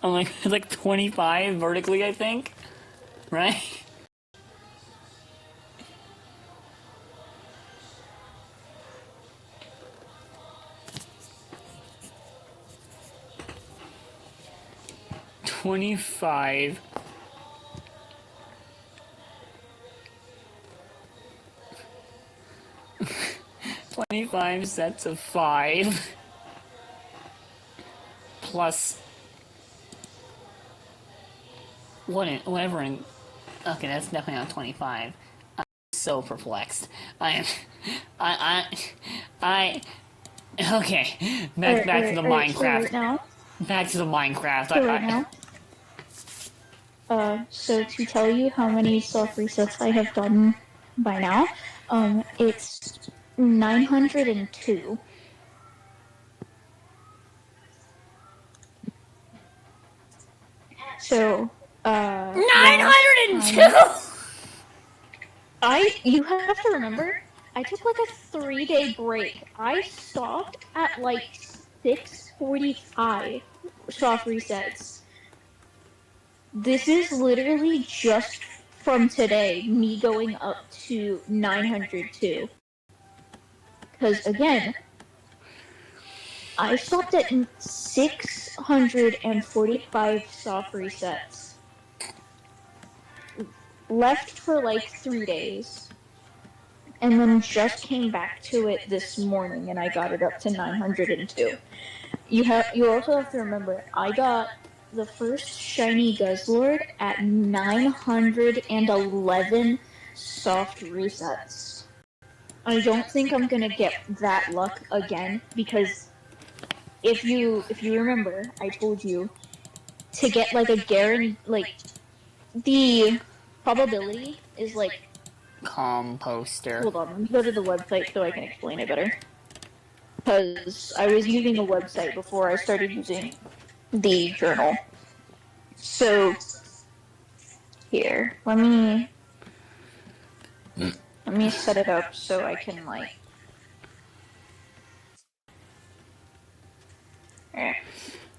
on like 25 vertically, I think, right? $25. 25 sets of 5 plus whatever in, okay, that's definitely not 25. I'm so perplexed. I okay, back to the Minecraft. Back to the Minecraft. So to tell you how many soft resets I have done by now, it's 902. So, 902! You have to remember, I took like a 3-day break. I stopped at like 6:45 soft resets. This is literally just from today, me going up to 902. Because again, I stopped at 645 soft resets. Left for like 3 days. And then just came back to it this morning and I got it up to 902. You also have to remember, I got the first shiny Guzzlord at 911 soft resets. I don't think I'm gonna get that luck again because if you remember, I told you to get like a guarantee, like the probability is like Composter. Hold on, let me go to the website so I can explain it better. Because I was using a website before I started using the journal. So, here, let me me set it up so I can, like...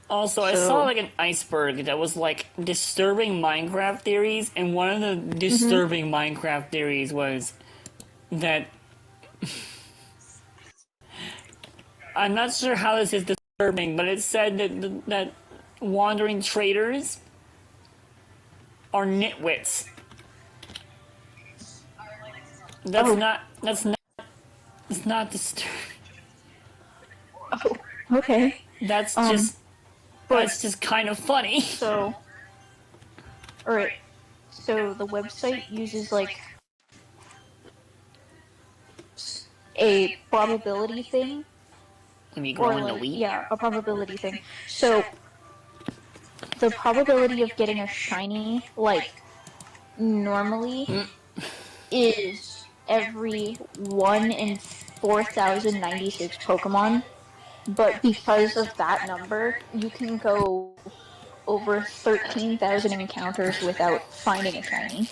Also, I saw like an iceberg that was like disturbing Minecraft theories, and one of the disturbing Minecraft theories was that I'm not sure how this is disturbing, but it said that wandering traders are nitwits. That's not disturbing. Oh, okay. That's just kind of funny. So, alright. So the website uses like a probability thing. Let me grow in the Like, wheat. yeah, a probability thing. So the probability of getting a shiny, like, normally is every 1 in 4,096 Pokemon. But because of that number, you can go over 13,000 encounters without finding a shiny.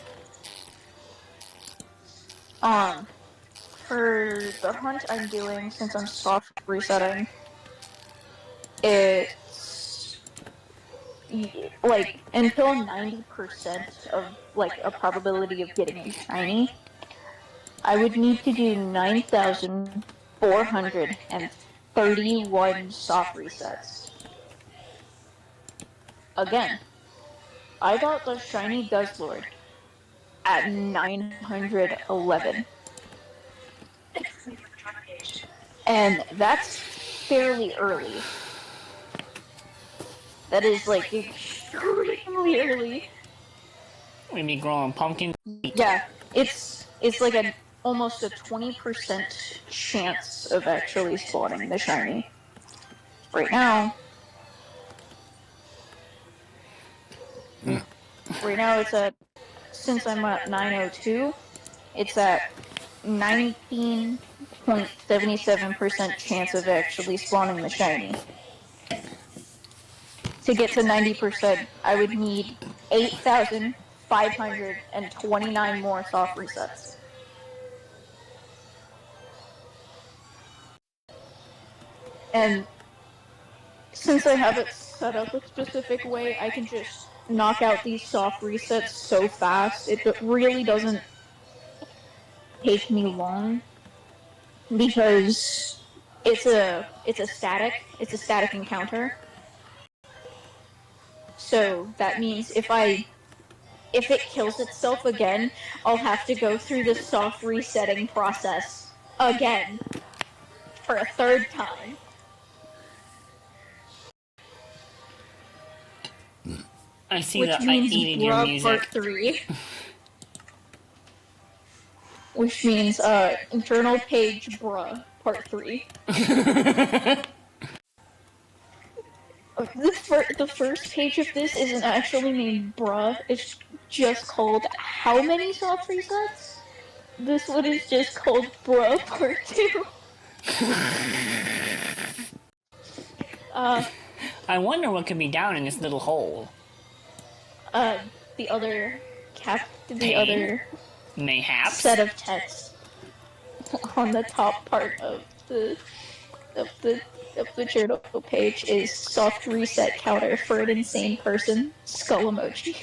For the hunt I'm doing, since I'm soft resetting, it's like until 90% of like a probability of getting a shiny, I would need to do 9,431 soft resets. Again, I got the shiny Guzzlord at 911. And that's fairly early. That is like extremely early. We be growing pumpkin. Yeah, it's like almost a 20% chance of actually spawning the shiny. Right now, it's at, since I'm at 902, it's at 19.77% chance of actually spawning the shiny. To get to 90%, I would need 8,529 more soft resets. And since I have it set up a specific way, I can just knock out these soft resets so fast. It really doesn't take me long because it's a static encounter. So that means if it kills itself again, I'll have to go through the soft resetting process again for a third time. I see Which that I means eating your Bruh music. Part 3. Which means internal page Bruh Part 3. The first page of this isn't actually named Bruh, it's just called How Many Soft Resets? This one is just called Bruh Part 2. I wonder what could be down in this little hole. The other Pain? Mayhaps? set of text on the top part of the journal page is soft reset counter for an insane person, skull emoji.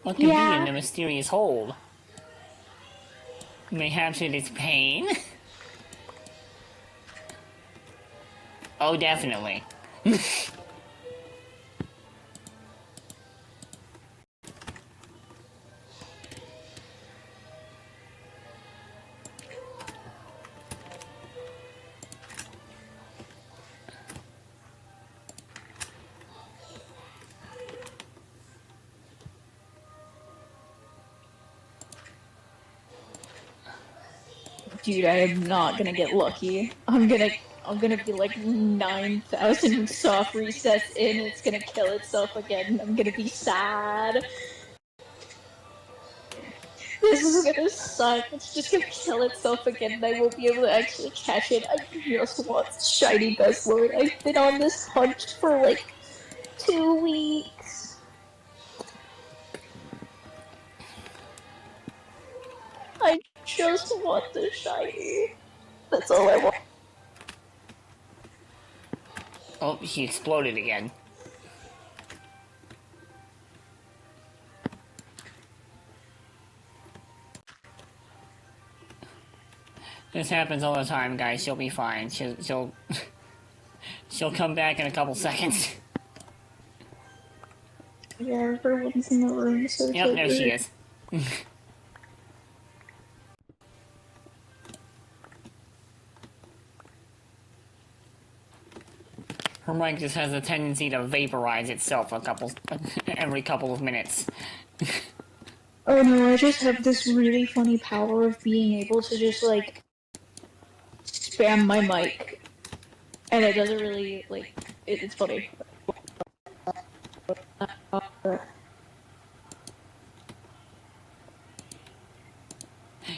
What could be in the mysterious hole? Mayhaps it is pain? Oh, definitely. Dude, I am not gonna get lucky. I'm gonna be like 9,000 soft resets in, it's gonna kill itself again, I'm gonna be sad. This is gonna suck, it's just gonna kill itself again and I won't be able to actually catch it. I just want shiny Guzzlord. I've been on this hunt for like 2 weeks. just want the shiny. That's all I want. Oh, he exploded again. This happens all the time, guys. She'll be fine. She'll she'll come back in a couple seconds. Yeah, everyone's in the room, so Yep, there she is. Her mic just has a tendency to vaporize itself every couple of minutes. Oh no, I just have this really funny power of being able to just, like, spam my mic. And it doesn't really, like, it's funny.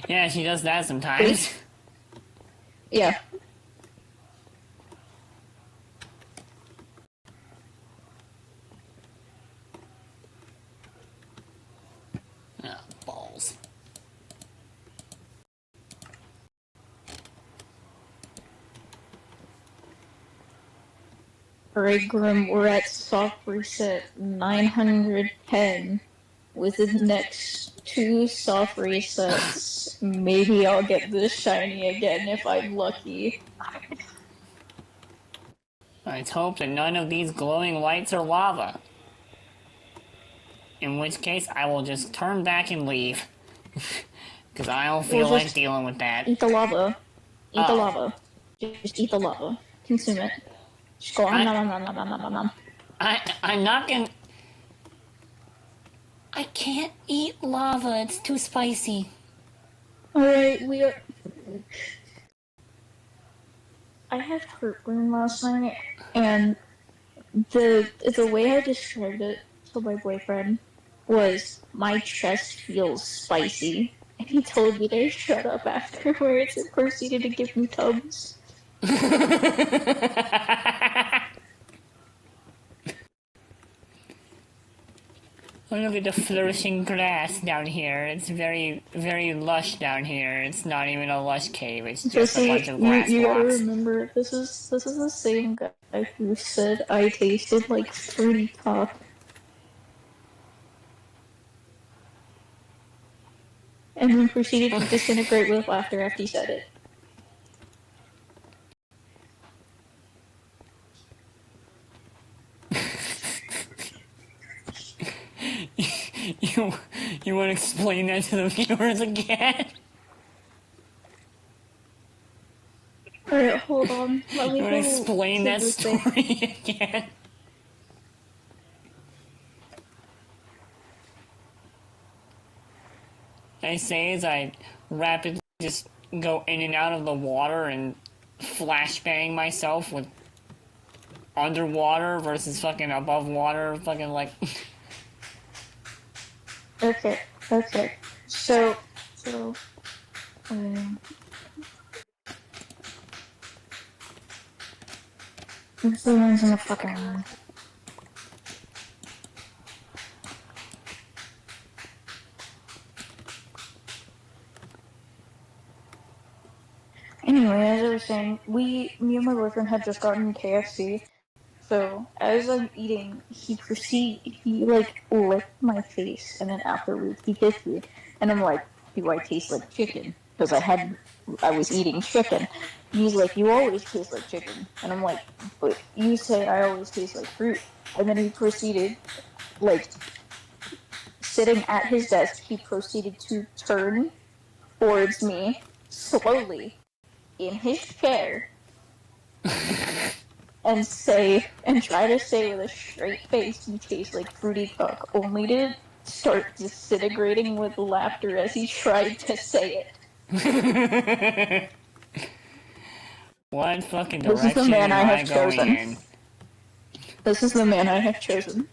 Yeah, she does that sometimes. Yeah. Oh, balls. Alright, Grim, we're at soft reset 910. Within the next 2 soft resets, maybe I'll get this shiny again if I'm lucky. Let's hope that none of these glowing lights are lava. In which case, I will just turn back and leave. Because I don't feel Well, like just dealing with that. eat the lava. Eat the Oh. lava. Just eat the lava. Consume it. Just go on, nom, nom, nom, nom, nom, nom, nom. I'm not gonna... I can't eat lava, it's too spicy. Alright, we are... I had heartburn last night, and the way I described it to my boyfriend was, my chest feels spicy. And he told me to shut up afterwards and proceeded to give me tubs. Oh, look at the flourishing grass down here. It's very, very lush down here. It's not even a lush cave. It's just a bunch of grass you gotta blocks. remember, this is the same guy who said I tasted like fruity pop. And then proceeded to disintegrate with laughter after he said it. you, you want to explain that to the viewers again? Alright, hold on. Let me You want go to explain to that the thing. story again? I say as I rapidly just go in and out of the water and flashbang myself with underwater versus fucking above water, fucking like. Okay. So, what's the ones in the fucking room? Anyway, as I was saying, me and my boyfriend had just gotten KFC. So as I'm eating, he like licked my face, and then afterwards he kissed me, and I'm like, do I taste like chicken? Because I was eating chicken. And he's like, you always taste like chicken, and I'm like, but you say I always taste like fruit. And then he proceeded, like, sitting at his desk, he proceeded to turn towards me slowly in his chair and try to say with a straight face, you taste like fruity cock, only to start disintegrating with laughter as he tried to say it. What fucking This is the direction man am I I have going chosen. in? This is the man I have chosen.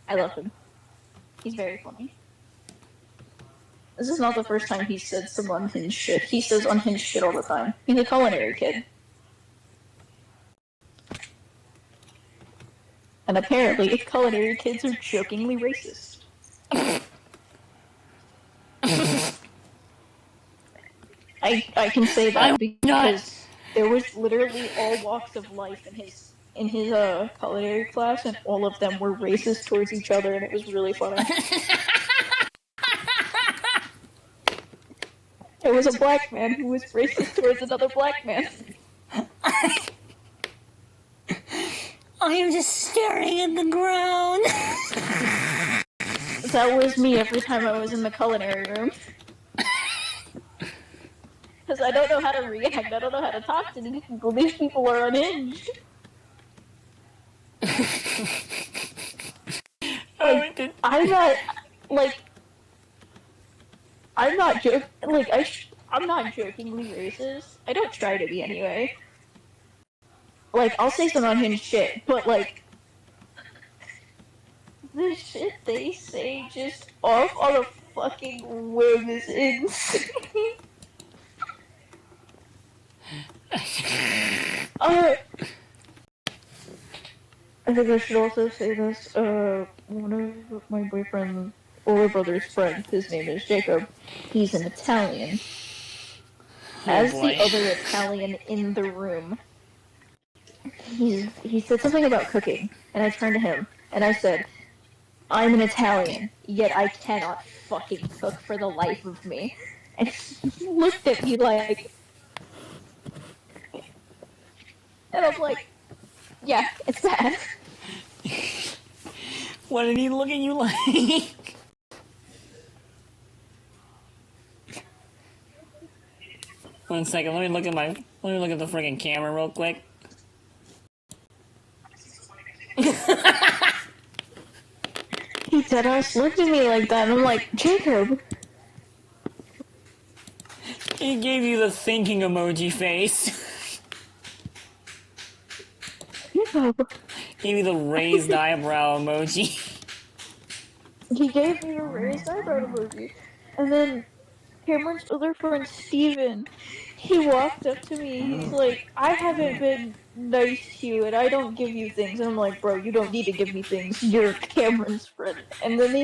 I love him. He's very funny. This is not the first time he said some unhinged shit. He says unhinged shit all the time. He's a culinary kid. And apparently, culinary kids are jokingly racist. I can say I'm that not. because there was literally all walks of life in his culinary class, and all of them were racist towards each other, and it was really funny. There was a black man who was racist towards another black man. I am just staring at the ground. That was me every time I was in the culinary room. Because I don't know how to react. I don't know how to talk to these people. These people are unhinged. Like, I'm not, like, I'm not joking. Like, I'm not jokingly racist. I don't try to be anyway. Like, I'll say some unhinged shit, but like, the shit they say just off on a fucking whim is insane. I think I should also say this. One of my boyfriend's older brother's friends, his name is Jacob. He's an Italian. As boy. the other Italian in the room, he said something about cooking, and I turned to him and I said, "I'm an Italian, yet I cannot fucking cook for the life of me." And he looked at me like, and I'm like, "Yeah, it's bad." What did he look at you like? One second, let me look at the friggin' camera real quick. He deadass looked at me like that, and I'm like, "Jacob." He gave you the thinking emoji face. Jacob. Gave you the raised eyebrow emoji. He gave me a raised eyebrow emoji. And then Cameron's other friend, Steven, he walked up to me. He's like, "I haven't been nice to you, and I don't give you things." And I'm like, "Bro, you don't need to give me things. You're Cameron's friend." And then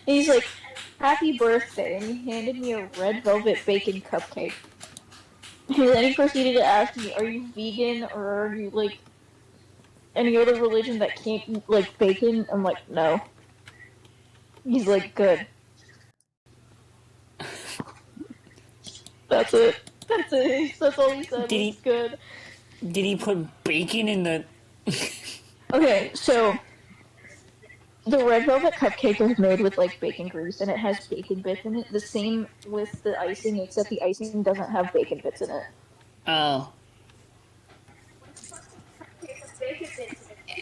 he's like, "Happy birthday." And he handed me a red velvet bacon cupcake. And then he proceeded to ask me, "Are you vegan, or are you, like, any other religion that can't eat, like, bacon?" I'm like, "No." He's like, "Good." That's it. That's it. That's all he said. Did Was he- good. Did he put bacon in the... Okay, so the red velvet cupcake is made with like bacon grease, and it has bacon bits in it. The same with the icing, except the icing doesn't have bacon bits in it. Oh.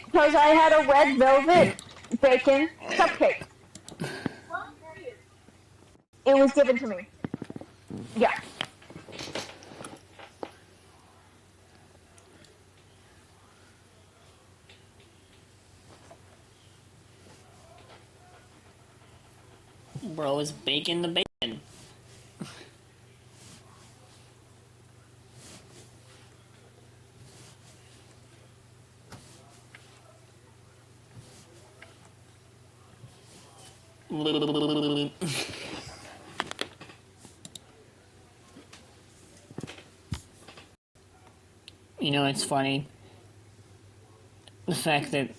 Because I had a red velvet bacon cupcake. It was given to me. Yeah. Bro, is bacon the bacon? You know, it's funny. The fact that...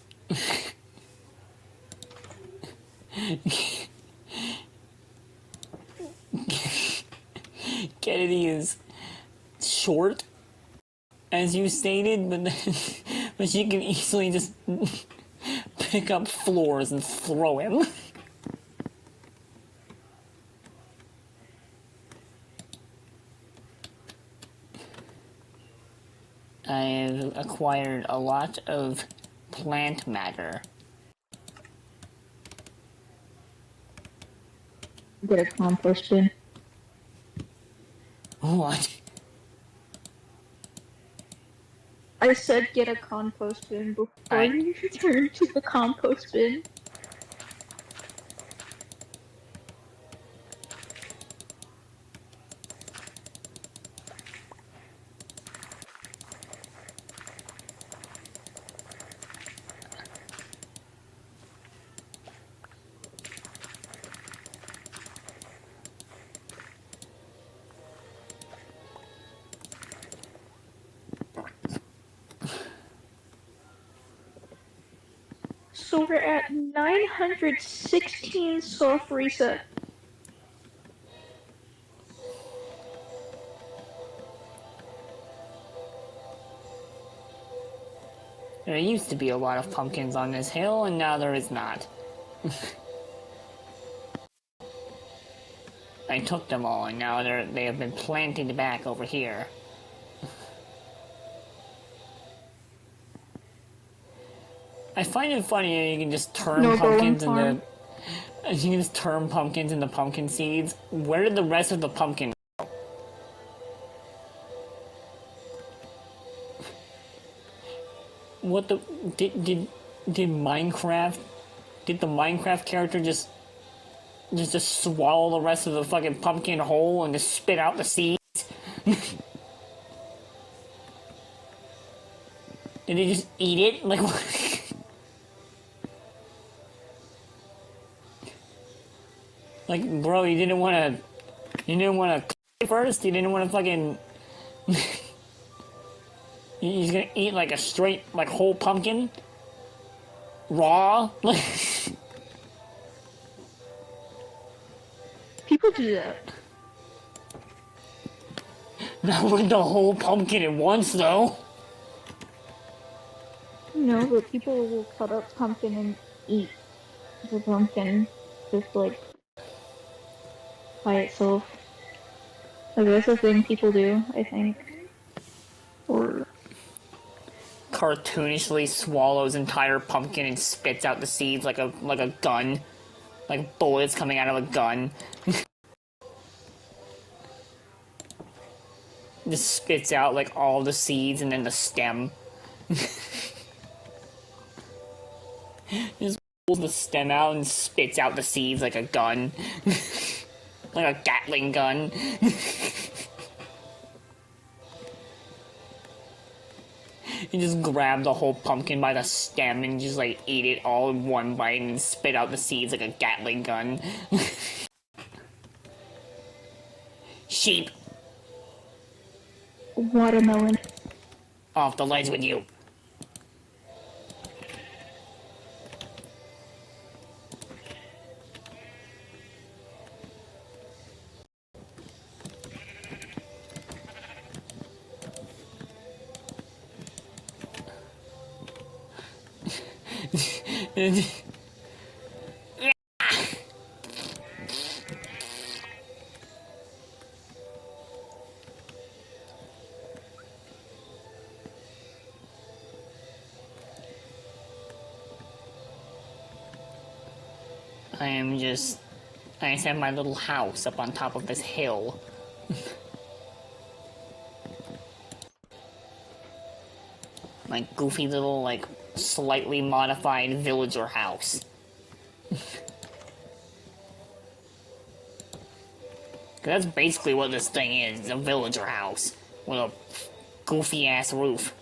Kennedy is short, as you stated, but but she can easily just pick up floors and throw him. I have acquired a lot of plant matter. Get a compost bin. What? I said get a compost bin before Alright. you turn to the compost bin. So we're at 916 soft reset. There used to be a lot of pumpkins on this hill, and now there is not. I took them all, and now they have been planted back over here. I find it funny that you can just turn pumpkins into... You can just turn pumpkins into pumpkin seeds. Where did the rest of the pumpkin go? What the... Did Minecraft... Did the Minecraft character just swallow the rest of the fucking pumpkin whole and just spit out the seeds? Did he just eat it? Like, what? Like, bro, you didn't want to first? You didn't want to fucking... He's gonna eat, like, a straight, like, whole pumpkin? Raw? People do that. Not with the whole pumpkin at once, though. No, but people will cut up pumpkin and eat the pumpkin just, like, by itself. Like, that's a thing people do, I think. Or... Cartoonishly swallows entire pumpkin and spits out the seeds like a gun. Like bullets coming out of a gun. Just spits out like all the seeds and then the stem. Just pulls the stem out and spits out the seeds like a gun. Like a Gatling gun. You just grab the whole pumpkin by the stem and just like eat it all in one bite and spit out the seeds like a Gatling gun. Sheep. Watermelon. Off the ledge with you. I just have my little house up on top of this hill. My goofy little, like, slightly modified villager house. That's basically what this thing is, a villager house. With a goofy-ass roof.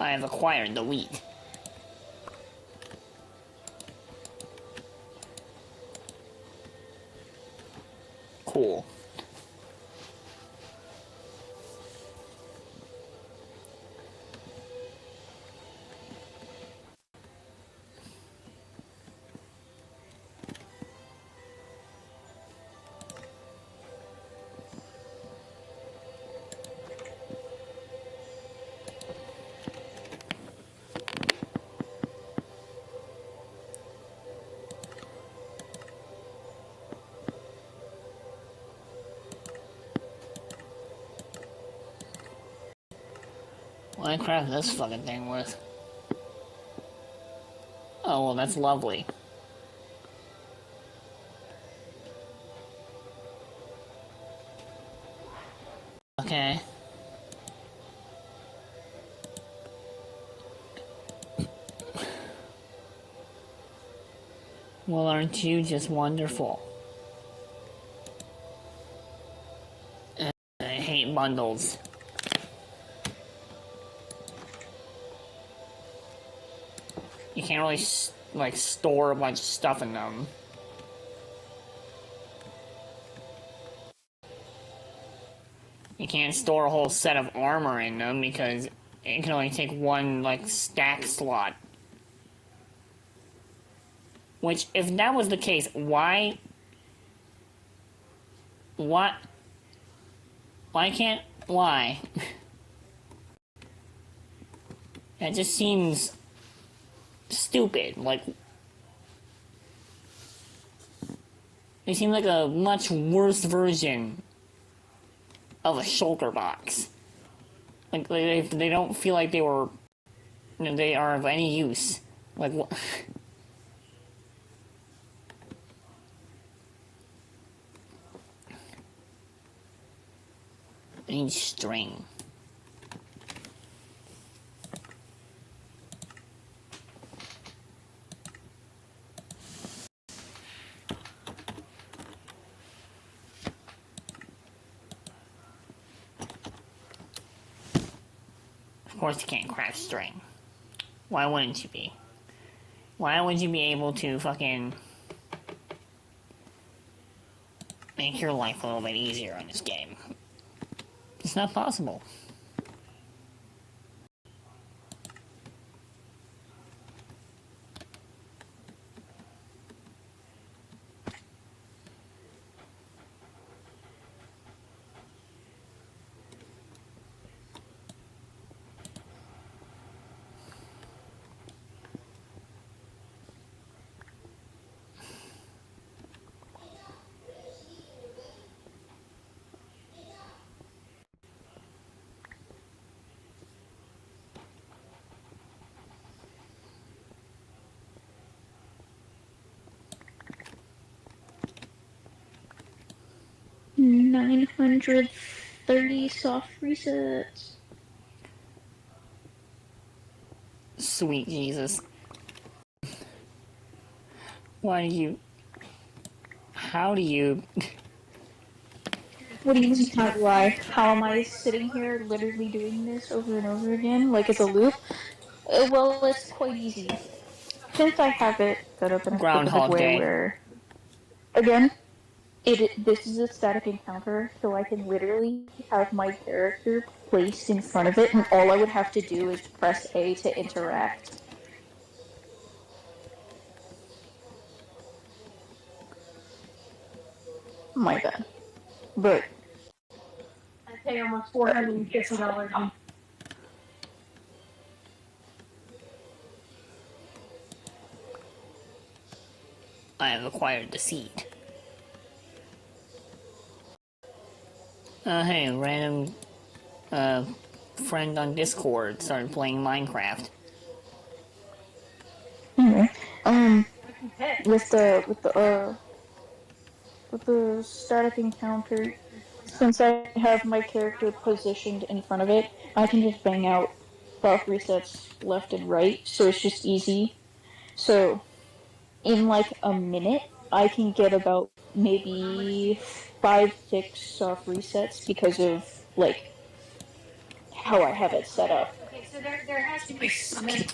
I have acquired the wheat. Cool. What did I craft this fucking thing with? Oh, well, that's lovely. Okay. Well, aren't you just wonderful? bundles. You can't really, like, store a bunch of stuff in them. You can't store a whole set of armor in them because it can only take one, like, stack slot. Which, if that was the case, why... What? Why can't... Why? That just seems... stupid. Like... They seem like a much worse version of a shulker box. Like, they don't feel like they were... they are of any use. Like, what... I need string. Of course you can't craft string. Why wouldn't you be? Why would you be able to fucking make your life a little bit easier in this game? It's not possible. $930 soft resets. Sweet Jesus. Why do you... How do you... What do you mean, how do I? How am I sitting here literally doing this over and over again, like it's a loop? Well, it's quite easy. Since I have it set up in a specific Groundhog way Day. where, again, this is a static encounter, so I can literally have my character placed in front of it, and all I would have to do is press A to interact. My bad. But I pay almost $450. I have acquired the seed. Hey, random, friend on Discord started playing Minecraft. anyway, with the static encounter, since I have my character positioned in front of it, I can just bang out buff resets left and right, so it's just easy. So, in like a minute, I can get about maybe 5-6 soft resets because of like how I have it set up. Okay, so there has to be something.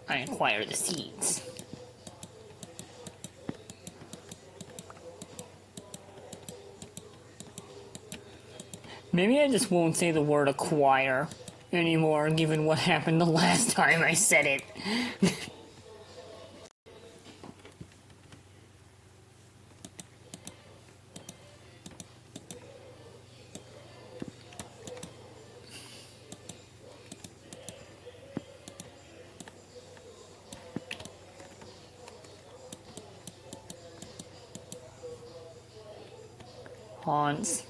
I acquire the seeds. Maybe I just won't say the word acquire anymore, given what happened the last time I said it. Haunts.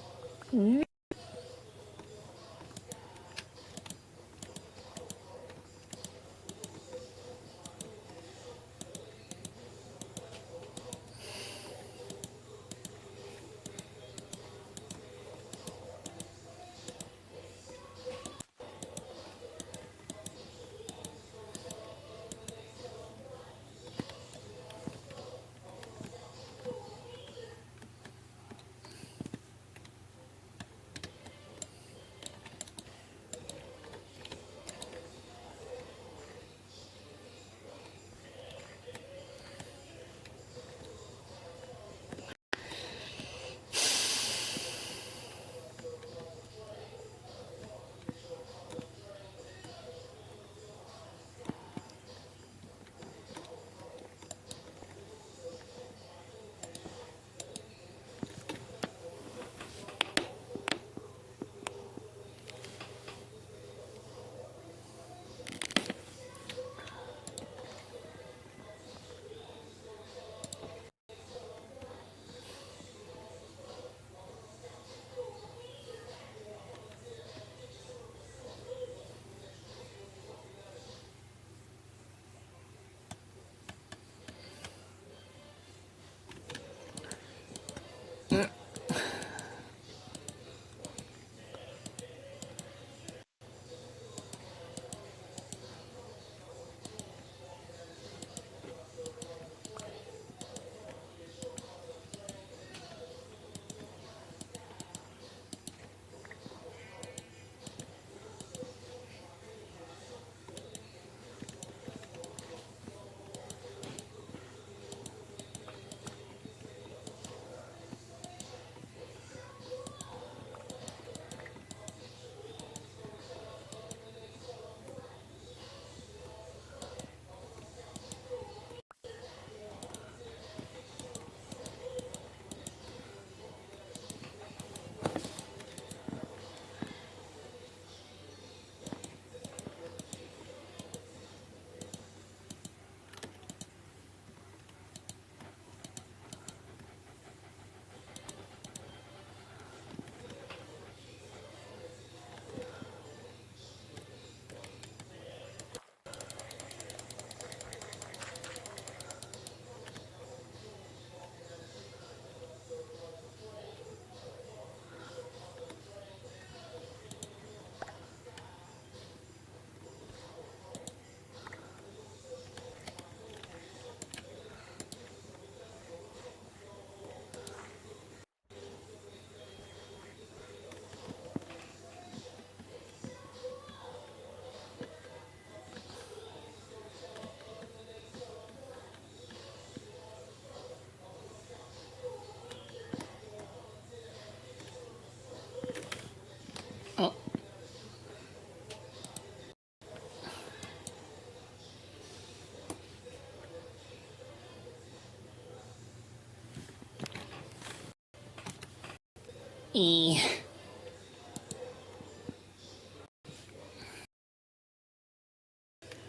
E.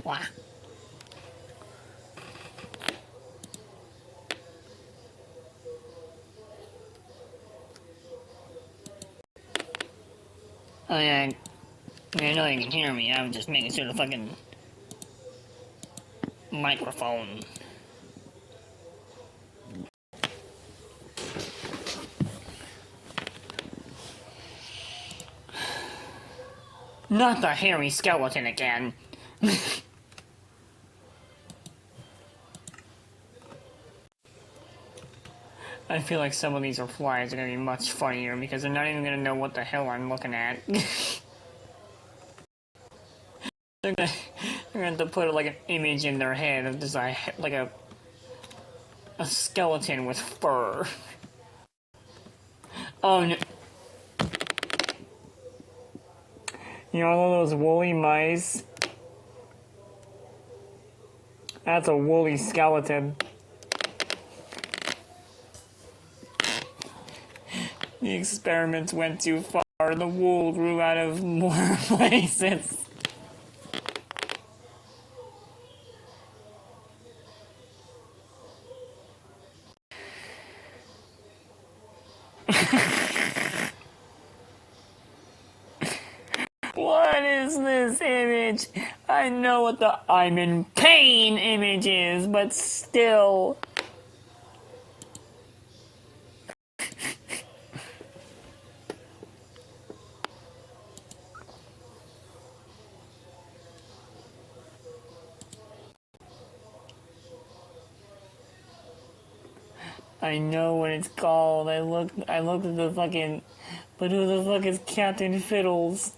Wow. Oh yeah, I know you can hear me. I'm just making sure the fucking microphone. Not the hairy skeleton again. I feel like some of these replies are gonna be much funnier because they're not even gonna know what the hell I'm looking at. They're gonna have to put like an image in their head of just like a skeleton with fur. Oh no. You know all those woolly mice? That's a woolly skeleton. The experiments went too far. The wool grew out of more places. What is this image? I know what the I'm in pain image is, but still. I know what it's called. I looked at the fucking, but who the fuck is Captain Fiddles?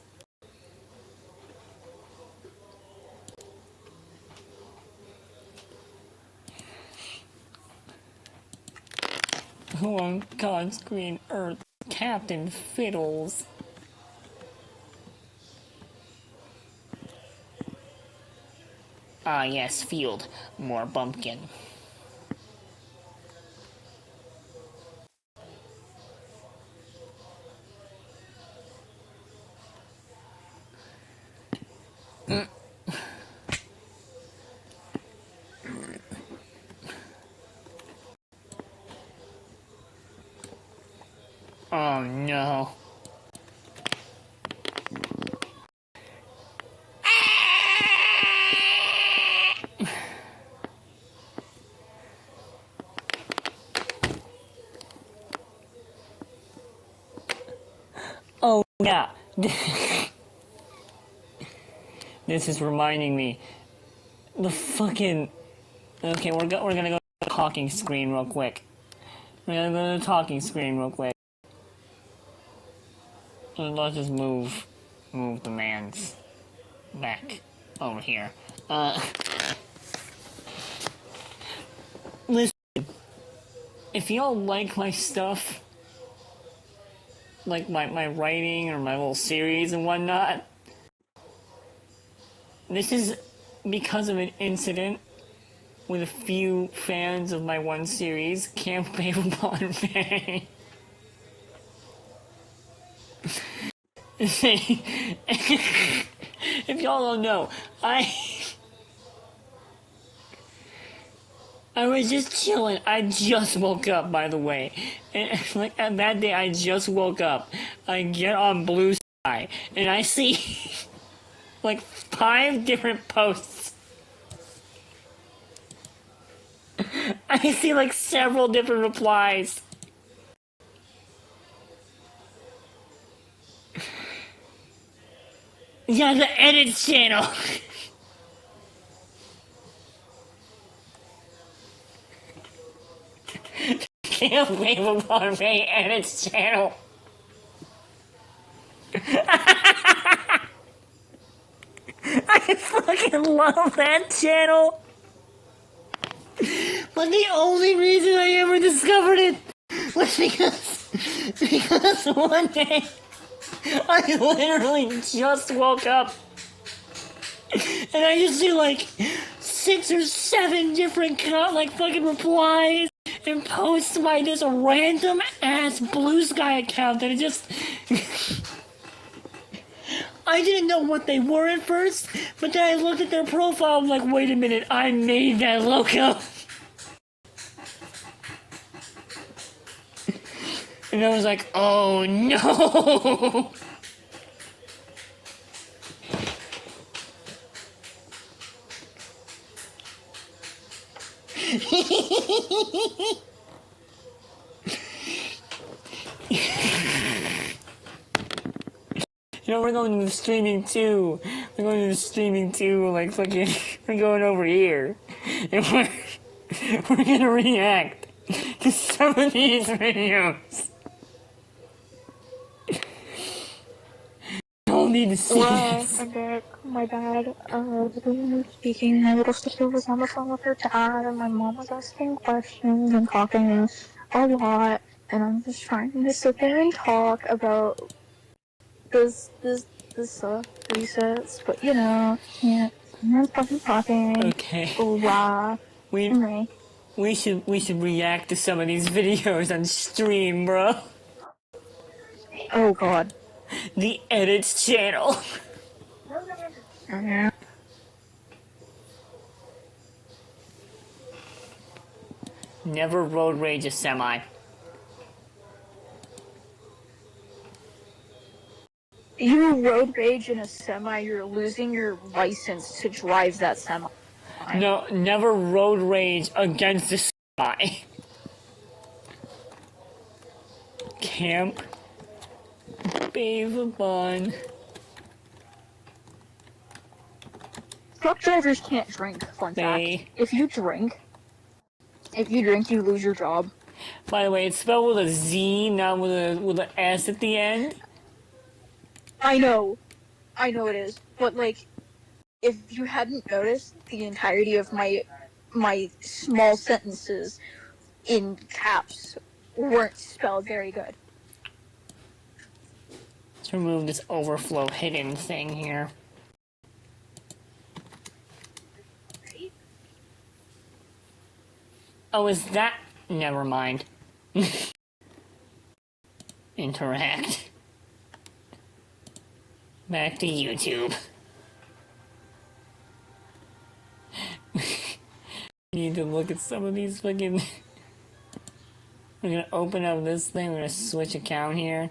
Who on God's green earth? Captain Fiddles. Ah yes, field. More bumpkin. Oh no. Oh yeah. This is reminding me. The fucking. Okay, we're gonna go to the talking screen real quick. We're gonna go to the talking screen real quick. Let's just move the man's back over here. Listen, if y'all like my stuff, like my writing or my little series and whatnot, this is because of an incident with a few fans of my one series, Camp Paperpon Bay. If y'all don't know, I was just chilling. I just woke up, by the way. And like that day, I just woke up. I get on Blue Sky, and I see like 5 different posts. I see like several different replies. Yeah, the edit channel. Can't believe on me edits channel. I fucking love that channel. But the only reason I ever discovered it was because one day I literally just woke up and I just see like 6 or 7 different like fucking replies, and post my this random ass Blue Sky account that it just. I didn't know what they were at first, but then I looked at their profile. I'm like, wait a minute, I made that logo. And I was like, oh no. You know, we're going to the streaming too. We're going to the streaming too, like fucking, we're going over here. And we're gonna react to some of these videos. Y'all need to see this. I'm back. My bad. Speaking, my little sister was on the phone with her dad, and my mom was asking questions and talking a lot, and I'm just trying to sit there and talk about this resets, but you know, can't. I'm fucking talking. Okay. Wow. Anyway. We should react to some of these videos on stream, bro. Oh god. The Edits channel. Yeah. Never road rage a semi. You road rage in a semi, you're losing your license to drive that semi. No, never road rage against a semi. Camp. Bathe bun. Truck drivers can't drink, fun fact. If you drink, you lose your job. By the way, it's spelled with a Z, not with an S at the end. I know it is, but like, if you hadn't noticed, the entirety of my small sentences in caps weren't spelled very good. Let's remove this overflow hidden thing here. Oh, is that? Never mind. Interact. Back to YouTube. Need to look at some of these fucking... We're gonna open up this thing, we're gonna switch account here.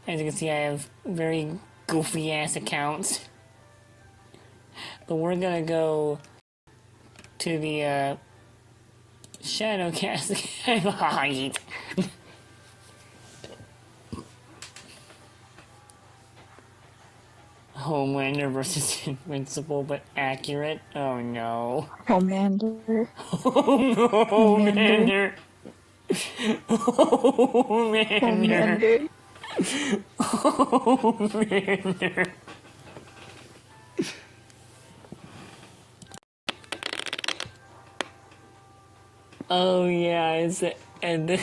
As you can see, I have very goofy ass accounts. But we're gonna go to the Shadowcast account. Homelander versus Invincible, but accurate? Oh no. Homelander. Homelander. Homelander. Homelander. Oh yeah, and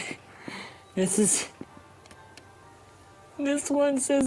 this one says